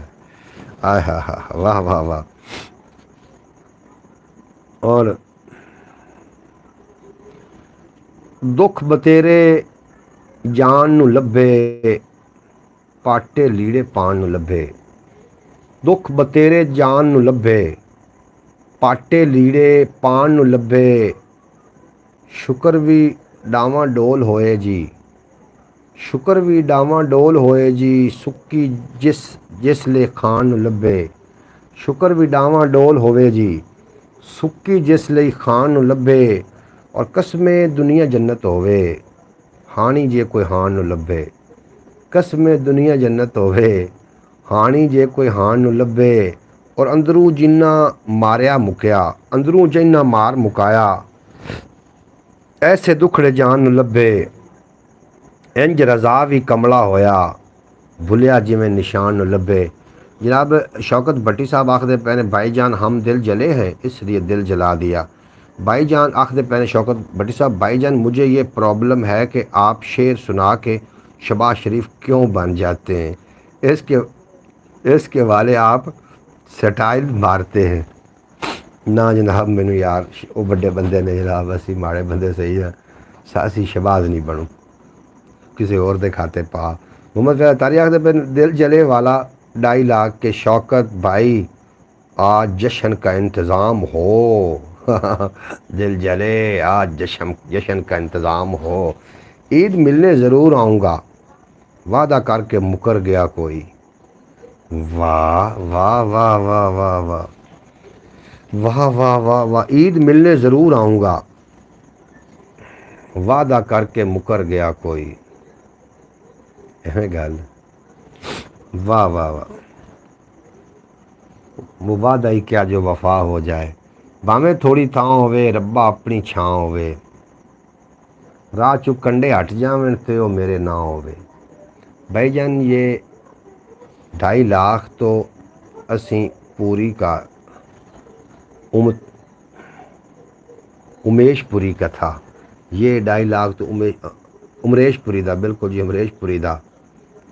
हाय हाय हाय। वाह वाह वाह। और दुख बतेरे जान नू लभे पाटे लीड़े पान नू लभे। दुख बतेरे जान नू लभे पाटे लीड़े पान नू लभे। शुक्र भी डावां डोल होए जी, शुक्र भी डावां डोल होए जी। सुक्की जिसले खान नू लभे। शुक्र भी डावां डोल होवे जी, सुक्की जिसले खान नू लभे। और कसमे दुनिया जन्नत होवे हानी जे कोई हान नू लभे। कसमे दुनिया जन्नत होवे हानी जे कोई हान नू लभे। और अंदरू जिन्ना मारिया मुकया, अंदरू जिन्ना मार मुकाया ऐसे दुखड़े जान नू लभे। इंज रज़ा भी कमला होया भुलिया जिमें निशान नू लभे। जनाब शौकत भट्टी साहब आखदे पैने भाईजान हम दिल जले हैं इसलिए दिल जला दिया। भाईजान आखदे पैने शौकत भट्टी साहब भाईजान मुझे ये प्रॉब्लम है कि आप शेर सुना के शबाज शरीफ क्यों बन जाते हैं। इसके वाले आप स्टाइल मारते हैं। ना जनाब मैनू यार वो बड़े बंदे ने जनाब, असी माड़े बंदे सही है, असी शबाज नहीं बनू किसी और दे खाते पा। मोहम्मद फैज़ तारी आखदे पे दिल जले वाला डायलॉग के शौकत भाई आज जश्न का इंतज़ाम हो। दिल जले आज जश्न का इंतज़ाम हो। ईद मिलने ज़रूर आऊँगा वादा करके मुकर गया कोई। वाह वाह वाह वाह वाह वाह वाह वाह वाह वाह। ईद मिलने ज़रूर आऊँगा वादा करके मुकर गया कोई। एवें गल। वाह वाह वाह। वो वादा ही क्या जो वफा हो जाए। भावें थोड़ी थां होवे रब्बा अपनी छां होवे। राह चु कंडे हट जावन ते ओ मेरे ना होवे। भाईजान ये 2.5 लाख तो असी पूरी का उमेशपुरी का था। ये 2.5 लाख तो उमरेशपुरी दा, बिल्कुल जी अमरेशपुरी दा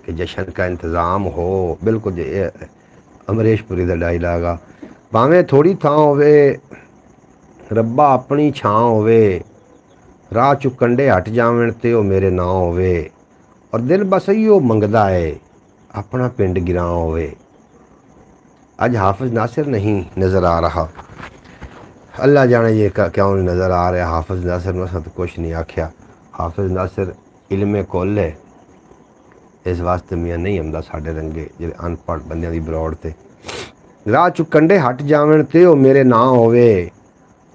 कि जश्न का इंतज़ाम हो। बिल्कुल जी अमरेशपुरी दा 2.5 लाख आ। भावें थोड़ी थां होवे रब्बा अपनी छां होवे। राह चु कंडे हट जावन ते ओ मेरे ना होवे। और दिल बस इहो मंगदा है अपना पिंड गिरां होवे। अज हाफिज़ नासिर नहीं नज़र आ रहा। अल्लाह जाने ये क्यों नहीं नज़र आ रहा। हाफिज़ नासिर ने तो कुछ नहीं आख्या। हाफिज़ नासिर इल्मे कुल है इस वास्ते मियाँ नहीं आंदा साढ़े रंगे जेह्ड़े अनपढ़ बंदियां दी बरौड़ ते। राह चु कंडे हट जावन ते ओ मेरे ना होवे।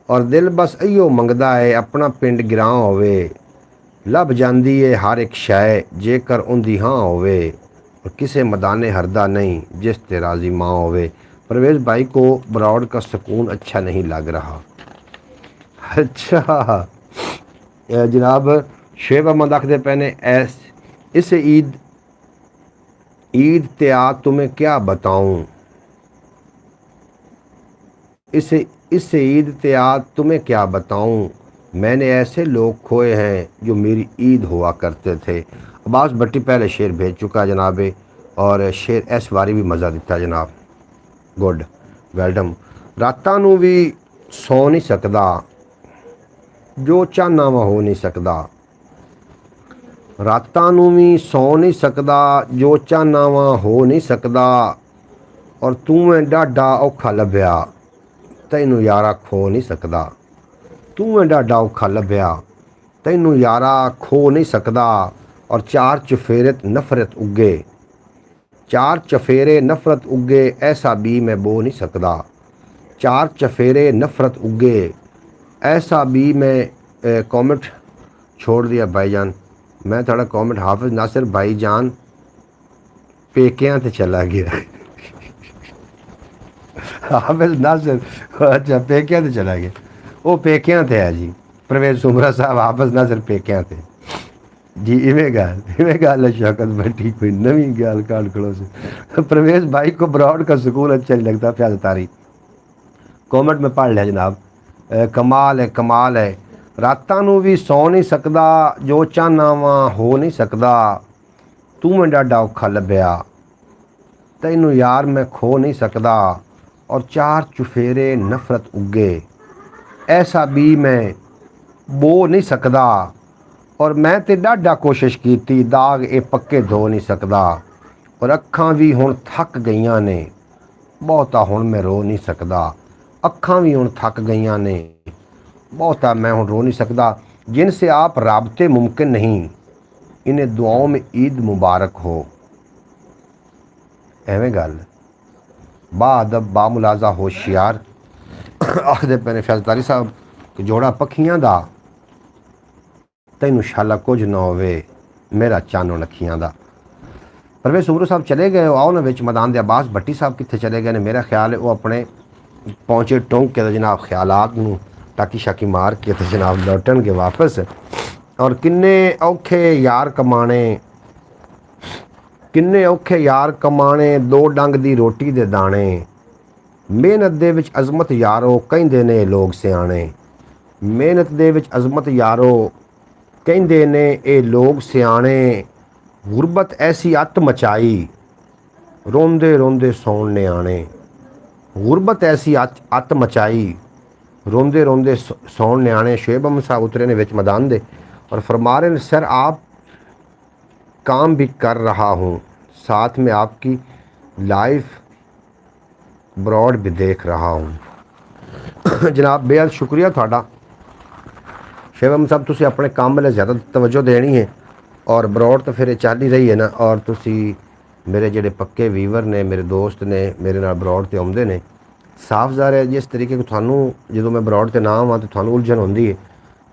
और दिल बस इहो मंगदा है अपना पिंड गिरां होवे। लभ जांदी है हर एक शै जेकर उंदी हाँ होवे। और किसे मदाने हरदा नहीं जिस ते राज़ी माँ होवे। परवेज़ भाई को बरौड़ का सुकून अच्छा नहीं लग रहा। अच्छा जनाब शुएब अहमद आखदे पैने इस ईद ते आ तुम्हें क्या बताऊं। इस ईद ते आ तुम्हें क्या बताऊं। मैंने ऐसे लोग खोए हैं जो मेरी ईद हुआ करते थे। अब्बास भट्टी पहले शेर भेज चुका जनाब। और शेर इस बारी भी मज़ा दिता जनाब। गुड वेलडम। रातां नू भी सौ नहीं सकदा जो चाहना वा हो नहीं सकदा। रातां नू भी सौ नहीं सकदा जो चाहना वा हो नहीं सकदा। और तू मैं डाढा औखा लभ्या तैनू यारा खो नहीं सकदा। तू मैं डाढा औखा लभ्या तैनू यारा खो नहीं सकदा। और चार चफेरे नफरत उगे, चार चफेरे नफरत उगे, ऐसा भी मैं बो नहीं सकदा। चार चफेरे नफरत उगे, ऐसा भी मैं कमेंट छोड़ दिया भाईजान। मैं थोड़ा कमेंट हाफिज नासिर भाईजान पेकियां ते चला गया। हाफिज नासिर अच्छा पेकियां ते चला गया, वो पेकियां ते है जी। परवेज सुमरा साहब हाफिज नासिर पेकियां ते जी। इवें गल है शौकत भट्टी, कोई नवी गल काट खड़ो से। परवेज भाई को ब्रॉड का स्कूल अच्छा नहीं लगता, प्याज तारी कॉमेंट में पढ़ लिया जनाब। कमाल है कमाल है। रातां नूं भी सौ नहीं सकदा, जो चाहना वा हो नहीं सकदा। तू मैं डाडा औखा लभ्या, तैनू यार मैं खो नहीं सकदा। और चार चुफेरे नफरत उगे, ऐसा भी मैं बो नहीं सकदा। और मैं ते डाडा कोशिश कीती, दाग ये पक्के धो नहीं सकदा। और अखां भी हुण थक गईयां ने, बहुता हुण मैं रो नहीं सकदा। अखां भी हुण थक गईयां ने, बहुता मैं हुण रो नहीं सकदा। जिनसे आप राबते मुमकिन नहीं, इन्हें दुआओं में ईद मुबारक हो। एवें गल बाअदब बामुलाजा होशियार आखदे पे ने फैजदारी साहब कि जोड़ा पखियां दा, तैनू शाला कुछ ना होवे मेरा चानो अखियां दा। परवेज सुमरू साहब चले गए, आओ ना विच मैदान दे। अब्बास भट्टी साहब कित्थे चले गए ने? मेरा ख्याल है वो अपने पहुँचे टोंक के जनाब ख्यालात नूं टाकी शाकी मार के तो जनाब लौटणगे वापस। और किन्ने औखे यार कमाने, किन्ने औखे यार कमाने, दो डंग दी रोटी दे दाने। मेहनत दे विच अजमत यारो कहिंदे ने लोग सियाणे। मेहनत दे विच अजमत यारो कहिंदे ने ये लोग सियाणे। गुरबत ऐसी अत मचाई, रोंदे रोंदे सौण न्याणे। गुरबत ऐसी अत मचाई, रोंदे रोंदे सौण न्याणे। शुएब अहमद साहब उतरे ने विच मैदान दे और फरमा रहे सर आप काम भी कर रहा हूँ, साथ में आपकी लाइव ब्रॉड भी देख रहा हूँ। जनाब बेहद शुक्रिया थोड़ा शुएब अहमद साहब, तुसी अपने काम वाले ज़्यादा तवज्जो देनी है और ब्रॉड तो फिर चल ही रही है ना। और तुसी मेरे जेडे पक्के वीवर ने, मेरे दोस्त ने, मेरे नाल ब्रॉड ते आउंदे ने। साफ ज़ाहिर है जिस तरीके को थानू जो मैं ब्रॉड ते ना आवां तो थानू उलझन होंदी है,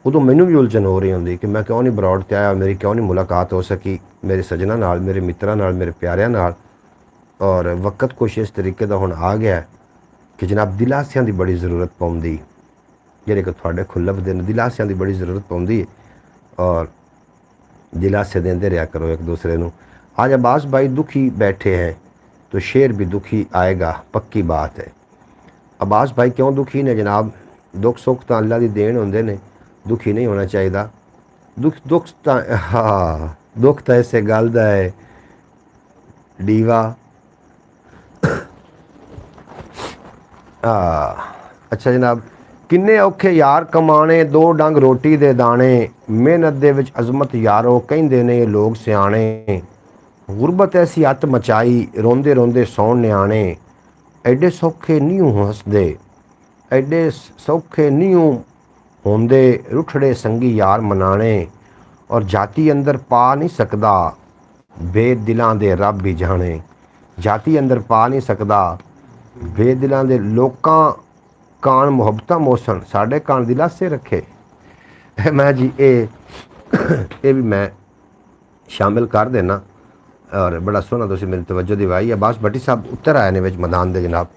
उदों मैनू भी उलझन हो रही होंदी कि मैं क्यों नहीं ब्रॉड ते आया, मेरी क्यों नहीं मुलाकात हो सकी मेरे सजना नाल, मेरे मित्रों नाल, मेरे प्यारिਆਂ नाल। और वक्त कुछ इस तरीके का हुण आ गया कि जनाब दिलासियां की बड़ी ज़रूरत पौंदी, जेडे कि तुहाडे खुल्लबदे ने, दिलासियां की बड़ी ज़रूरत पौंदी है। और दिलासे देंदे रहा करो एक दूसरे नू। आज अब्बास भाई दुखी बैठे हैं तो शेर भी दुखी आएगा, पक्की बात है। अब्बास भाई क्यों दुखी ने जनाब? दुख सुख तो अल्लाह की देन होंदे ने, दुखी नहीं होना चाहिए। दुख तो हाँ, दुख तो इस गल दा है डीवा। अच्छा जनाब, किन्ने औखे यार कमाने, दो डंग रोटी दे दाने। मेहनत दे विच अजमत यारो कहिंदे ने लोग सियाणे। गुरबत ऐसी अत मचाई, रोंदे रोंदे सौण न्याणे। एडे सौखे नहीं हसदे, एडे सौखे नहीं होंदे, रुठड़े संगी यार मनाने। और जाति अंदर पा नहीं सकदा, बेदिलां दे रब भी जाने। जाति अंदर पा नहीं सकदा, बेदिलां दे लोकां कान मुहब्बतां मोसन, साढ़े कान दिलासे रखे। मैं जी ये भी मैं शामिल कर देना। और बड़ा सोहना तुसीं मेरी तवज्जो दिवाई। अब्बास भट्टी साहब उतर आए ने विच मैदान दे जनाब,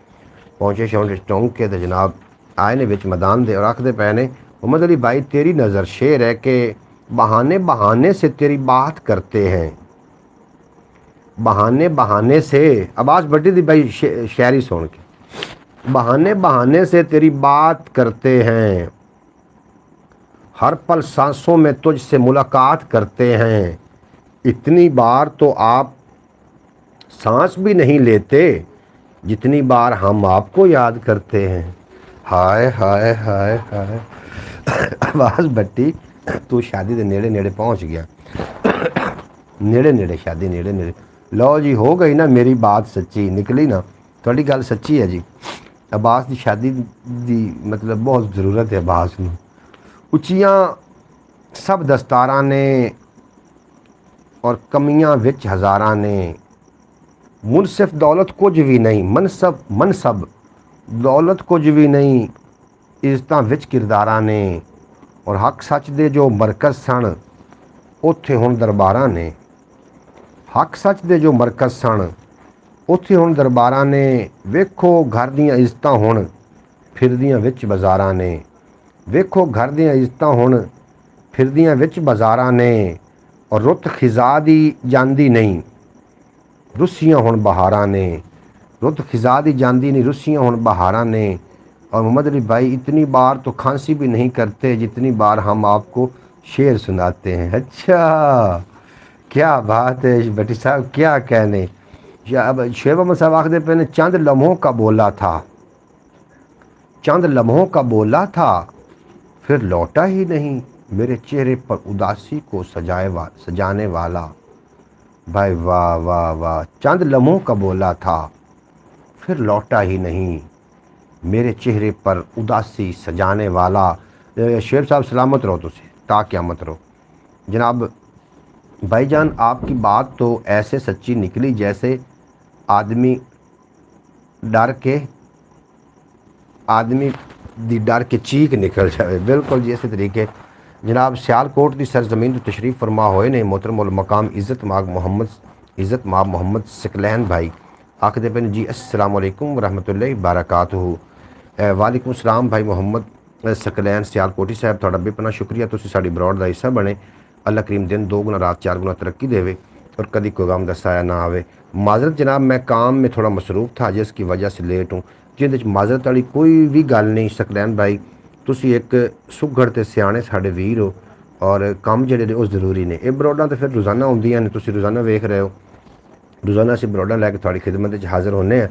पहुँचे शौंके टोंक के तो जनाब आए ने विच मैदान दे और आखदे पे ने मोहम्मद अली भाई तेरी नज़र शेर है कि बहाने बहाने से तेरी बात करते हैं। बहाने बहाने से अब्बास भट्टी दी भाई शायरी सुन के, बहाने बहाने से तेरी बात करते हैं। हर पल सांसों में तुझसे मुलाकात करते हैं। इतनी बार तो आप सांस भी नहीं लेते, जितनी बार हम आपको याद करते हैं। हाय हाय हाय हाय। अब्बास भट्टी तू शादी के नेड़े नेड़े पहुँच गया, नेड़े नेड़े शादी नेड़े नेड़े। लो जी हो गई ना, मेरी बात सच्ची निकली ना, थोड़ी गल सच्ची है जी। अब्बास की शादी की मतलब बहुत ज़रूरत है अब्बास नूं। उच्चियां सब दस्तारां ने और कमियां विच हज़ारां ने। मुनसिफ दौलत कुछ भी नहीं, मनसब दौलत कुछ भी नहीं, इज़्ज़तां विच किरदारां ने। और हक सच दे जो मरकज़ सन उत्थे हुण दरबारां ने। हक सच दे जो मरकज़ सन उत्थे हुण दरबारां ने। वेखो घर दीयां इज़्ज़तां हुण फिरदियां विच बाज़ारां ने। वेखो घर दीयां इज़्ज़तां हुण फिरदियां विच बाज़ारां ने। और रुत खिज़ा दी जांदी नहीं, रुस्सियां हुण बहारां ने। रुत खिज़ा दी जांदी नहीं, रुस्सियां हुण बहारां ने। और मोहम्मद अली भाई, इतनी बार तो खांसी भी नहीं करते जितनी बार हम आपको शेर सुनाते हैं। अच्छा, क्या बात है भट्टी साहब, क्या कहने। अब शेब अहमद साहब आखते पे ने चंद लम्हों का बोला था, चंद लम्हों का बोला था, फिर लौटा ही नहीं मेरे चेहरे पर उदासी को सजाने वाला। भाई वाह वाह वाह, चंद लम्हों का बोला था, फिर लौटा ही नहीं मेरे चेहरे पर उदासी सजाने वाला। शेर साहब सलामत रहो, तुझे ता क़यामत रहो। जनाब भाईजान, आपकी बात तो ऐसे सच्ची निकली जैसे आदमी दी डर के चीख निकल जाए। बिल्कुल जी, इस तरीके जनाब सियालकोट की सरजमीन तो तशरीफ़ फरमा होए ने मोहतरम मकाम इज़्ज़त माब मोहम्मद सकलैन भाई आखदे पे जी अस्सलाम वालेकुम रहमतुल्लाहि बरकातहू। वालेकुम सलाम भाई मोहम्मद सकलैन सियालकोटी साहब, तुहाडा बेपना शुक्रिया, तुसीं साडी ब्रॉड दा हिस्सा बने। अल्लाह करीम दिन 2 गुना रात 4 गुना तरक्की देवे और कभी कोई गम दा साया ना आवे। माजरत जनाब, मैं काम में थोड़ा मसरूफ़ था जिसकी वजह से लेट हूँ। जिंदे माजरत वाली कोई भी गल नहीं। सकलैन भाई, तुसी एक सुघड़ ते सियाणे साडे वीर हो और काम जिहड़े ने वो जरूरी ने। ये ब्रॉडां तो फिर रोज़ाना आउंदियां ने, तुसी रोज़ाना वेख रहे हो। रोज़ाना असीं ब्रॉडां लैके तुहाडी खिदमत च हाज़र होने हैं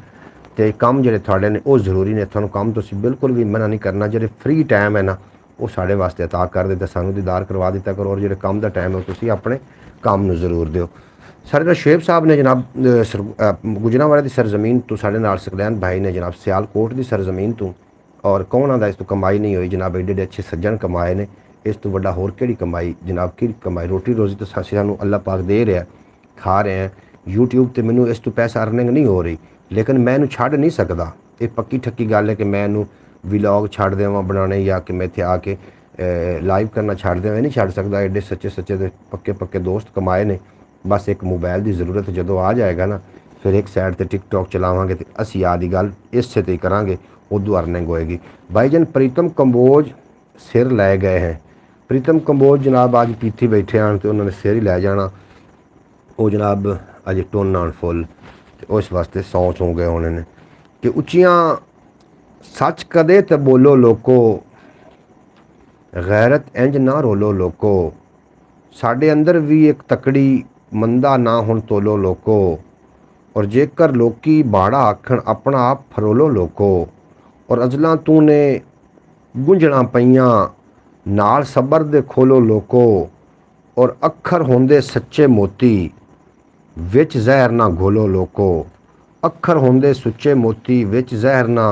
ते काम जिहड़े तुहाडे ने वो जरूरी ने। तुहानूं काम तुसी बिल्कुल भी मना नहीं करना। जिहड़े फ्री टाइम है ना वो साढ़े वास्ते अता कर दे, सानू दीदार करवा दिता करो। और जिहड़े काम का टाइम है तुसी अपने काम नूं जरूर दिओ। साडे शेब साहब ने जनाब गुजरांवाले की सरजमीन तो साढ़े नाल सकलैन भाई ने जनाब सियालकोट की सरजमीन तो, और कौन आंदा इस तो कमाई नहीं हुई जनाब। एडे एडे अच्छे सज्जन कमाए ने, इस तो वड्डा होर केड़ी कमाई जनाब। की कमाई, रोटी रोज़ी तो सानू अल्लाह पाक दे रहा, खा रहे हैं। यूट्यूब ते मैनू इस तो पैसा अर्निंग नहीं हो रही, लेकिन मैं इनू छड्ड नहीं सकदा। ये पक्की ठक्की गल है कि मैं इनू व्लॉग छड्ड देवां बनाने या कि मैं इत्थे आके लाइव करना छड्ड देवां, नहीं छड्ड सकदा। एडे सच्चे सच्चे ते पक्के पक्के दोस्त कमाए ने। बस एक मोबाइल की जरूरत जो आ जाएगा ना, फिर एक साइड पर टिकटॉक चलावांगे तो असी याद की गल इस ते करांगे, उदों अर्निंग होएगी। भाईजान प्रीतम कंबोज सिर लै गए हैं। प्रीतम कंबोज जनाब अज पीती बैठे आन तो उन्होंने सिर ही लै जाना। वो जनाब अज टुन आन फुल, उस वास्ते सौ गए होने ने कि उच्चियां सच कदे तो बोलो लोको, गैरत इंज ना रोलो लोको। साडे अंदर भी एक तकड़ी मंदा ना हुण तोलो लोको। और जेकर लोकी बाड़ा आखण अपना आप फरोलो लोको। और अजलां तू ने गुंझणा पईयां नाल सबर दे खोलो लोको। और अखर होंदे सच्चे मोती विच जहर ना घोलो लोको। अखर होंदे सुच्चे मोती विच जहर ना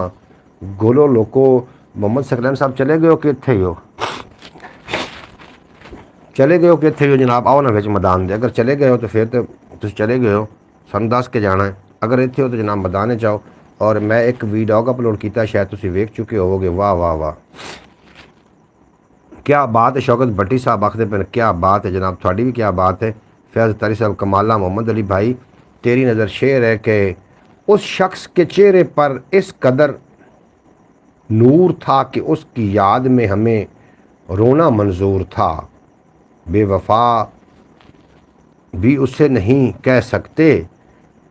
घोलो लोको। मोहम्मद सकलैन साहब चले गए हो कि इत्थे ही हो? चले गए हो कि इत्थे ही हो जनाब? आओ ना विच मैदान दे। अगर चले गए हो तो फिर तो तुसीं चले गए हो, सानूं दस के जाना है। अगर इत्थे हो तो जनाब मैदान च आओ। और मैं एक वीडियो अपलोड किया, शायद तुसीं वेख चुके होवोगे। वाह वाह वाह, क्या बात है। शौकत भट्टी साहब आखते पे क्या बात है जनाब, थोड़ी भी क्या बात है। फैज़ तारी साहब कमाला। मोहम्मद अली भाई, तेरी नज़र शेर है कि उस शख्स के चेहरे पर इस कदर नूर था कि उसकी याद में हमें रोना मंजूर था। बेवफा भी उसे नहीं कह सकते,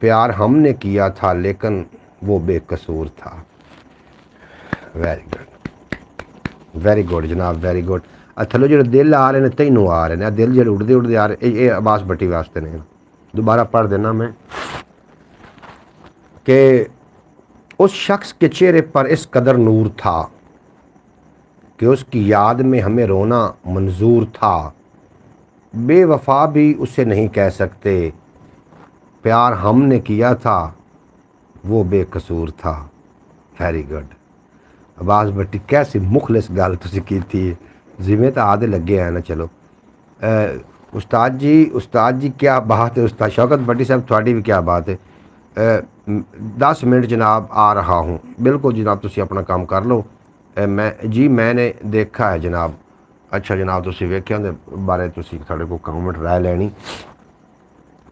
प्यार हमने किया था लेकिन वो बेकसूर था। वेरी गुड, वेरी गुड जनाब, वेरी गुड। थल्लों जो दिल आ रहे हैं तैनू आ रहे हैं, दिल जो उड़ते उड़ते आ रहे, ये अब्बास भट्टी वास्ते ने। दोबारा पढ़ देना मैं कि उस शख्स के चेहरे पर इस कदर नूर था कि उसकी याद में हमें रोना मंजूर था। बेवफा भी उसे नहीं कह सकते, प्यार हमने किया था वो बेकसूर था। वेरी गुड अब्बास भट्टी, कैसी मुखलिस गल तुसीं कीती। जिमें तो आदे लगे हैं ना। चलो उस्ताद जी क्या बात है। उस्ताद शौकत भट्टी साहब थोड़ी भी क्या बात है। 10 मिनट जनाब आ रहा हूँ। बिल्कुल जनाब तुसी अपना काम कर लो। मैं जी मैंने देखा है जनाब। अच्छा जनाब तुसी वेख्या उहदे बारे तुसी साडे कोल कमेंट राय लैनी।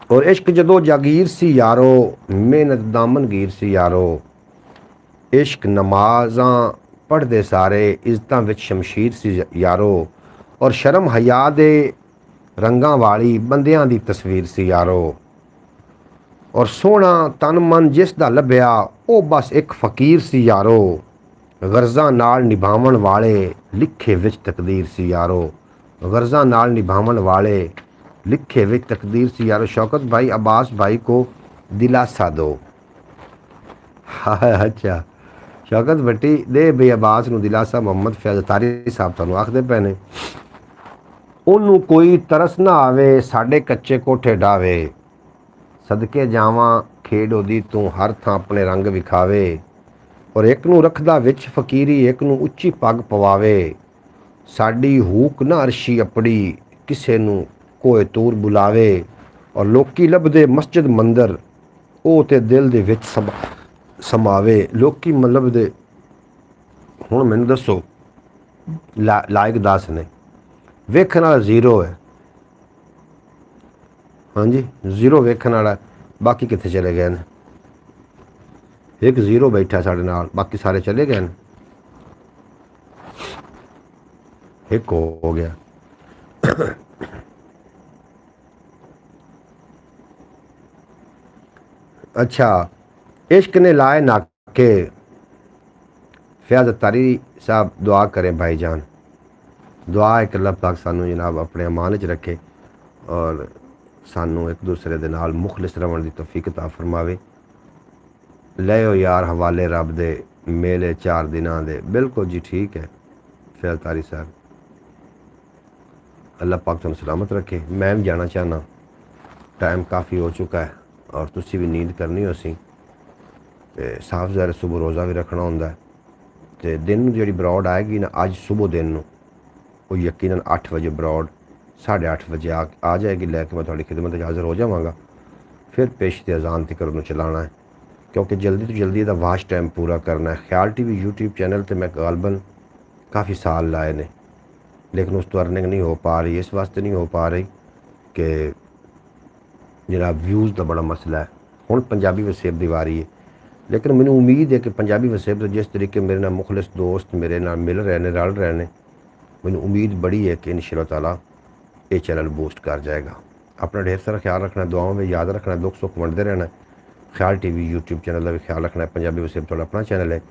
और इश्क जदों जागीर सी यारो, मेहनत दामनगीर सी यारो। इश्क नमाज़ां पढ़दे सारे, इज़्ज़तां विच शमशीर सी यारो। और शर्म हया दे रंगां वाली बंदियां दी तस्वीर सी यारो। और सोहना तन मन जिस दा लभ्या ओ बस एक फ़कीर सी यारो। गर्ज़ां नाल निभावण वाले लिखे विच तकदीर सी यारो। गर्ज़ां नाल निभावण वाले लिखे विच तकदीर सी यारो। शौकत भाई अब्बास भाई को दिलासा दो। हाँ अच्छा शौकत भट्टी दे बे अब्बास नूं दिलासा। मोहम्मद फैज़ तारी साहब तुहानूं आखदे पए ने ओनू कोई तरस ना आवे, साडे कच्चे कोठे डावे। सदके जावां खेड ओदी तूं हर थां अपने रंग विखावे। और एक नूं रखदा विच फकीरी, एक नूं उच्ची पग पवावे। साडी हूक ना अरशी अपड़ी, किसे नूं कोए तूर बुलावे। और लोकी लभदे मस्जिद मंदर, ओ ते दिल दे विच समावे। लोकी लभदे हुण मैनूं दसो लायक 10 ने, वेखण वाला जीरो है। हाँ जी जीरो वेखण वाला, बाकी कित्थे चले गए ने। एक जीरो बैठा साढ़े नाल, बाकी सारे चले गए ने। एक हो गया। अच्छा इश्क ने लाए नाके। फैज़ तारी साहब दुआ करें भाईजान। दुआ है कि अल्लाह पाक सानू जनाब अपने अमान च रखे और सानू एक दूसरे दे नाल मुखलिस रहण दी तौफीक अता फरमावे। लैओ यार हवाले रब दे, मेले 4 दिनां दे। बिल्कुल जी ठीक है फैज़ तारी साहब। अल्लाह पाक तुहानू सलामत रखे। मैं भी जाना चाहना, टाइम काफ़ी हो चुका है और तुसी भी नींद करनी हो सी ते साफ ज़ाहिर सुबह रोज़ा भी रखना होंदा है। ते दिन जी ब्रॉड आएगी ना अज सुबह दिन नूं, वो यकीनन 8 बजे ब्रॉड 8:30 बजे आ जाएगी लैके मैं थोड़ी खिदमत हाज़र हो जावांगा। फिर पेश ते अजान तक उन्होंने चलाना है क्योंकि जल्दी तो जल्दी का वाच टाइम पूरा करना है। ख्याल टीवी यूट्यूब चैनल तो मैं गालबन काफ़ी साल लाए ने, लेकिन उस तो अर्निंग नहीं हो पा रही। इस वास्ते नहीं हो पा रही कि जनाब व्यूज़ का बड़ा मसला है। हुण पंजाबी वसेब दी वारी है, लेकिन मैनूं उम्मीद है कि पंजाबी वसेब जिस तरीके मेरे नाल मुखलिस दोस्त मेरे नाल मिल रहे हैं, रल रहे हैं, मैनूं उम्मीद बड़ी है कि इंशाअल्लाह ताला ये चैनल बूस्ट कर जाएगा। अपना ढेर सारा ख्याल रखना, दुआओं में याद रखना, दुख सुख वंडते रहना। ख्याल टीवी यूट्यूब चैनल का भी ख्याल रखना है। पंजाबी वसेब थोड़ा अपना चैनल है।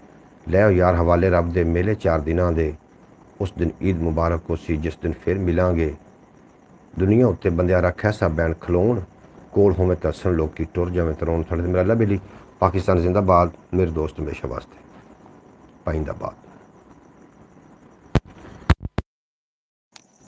लै यार हवाले रब दे, मेले 4 दिनां दे। उस दिन ईद मुबारक हो सी जिस दिन फिर मिलांगे। दुनिया उत्ते बंदियां दा कैसा बैन खलोण, कोल होवें तरसन लोकी टुर जावें तरोण। थोड़े मेरा अल्लाह बेली। पाकिस्तान जिंदाबाद। मेरे दोस्त हमेशा वास्ते पाइंदाबाद।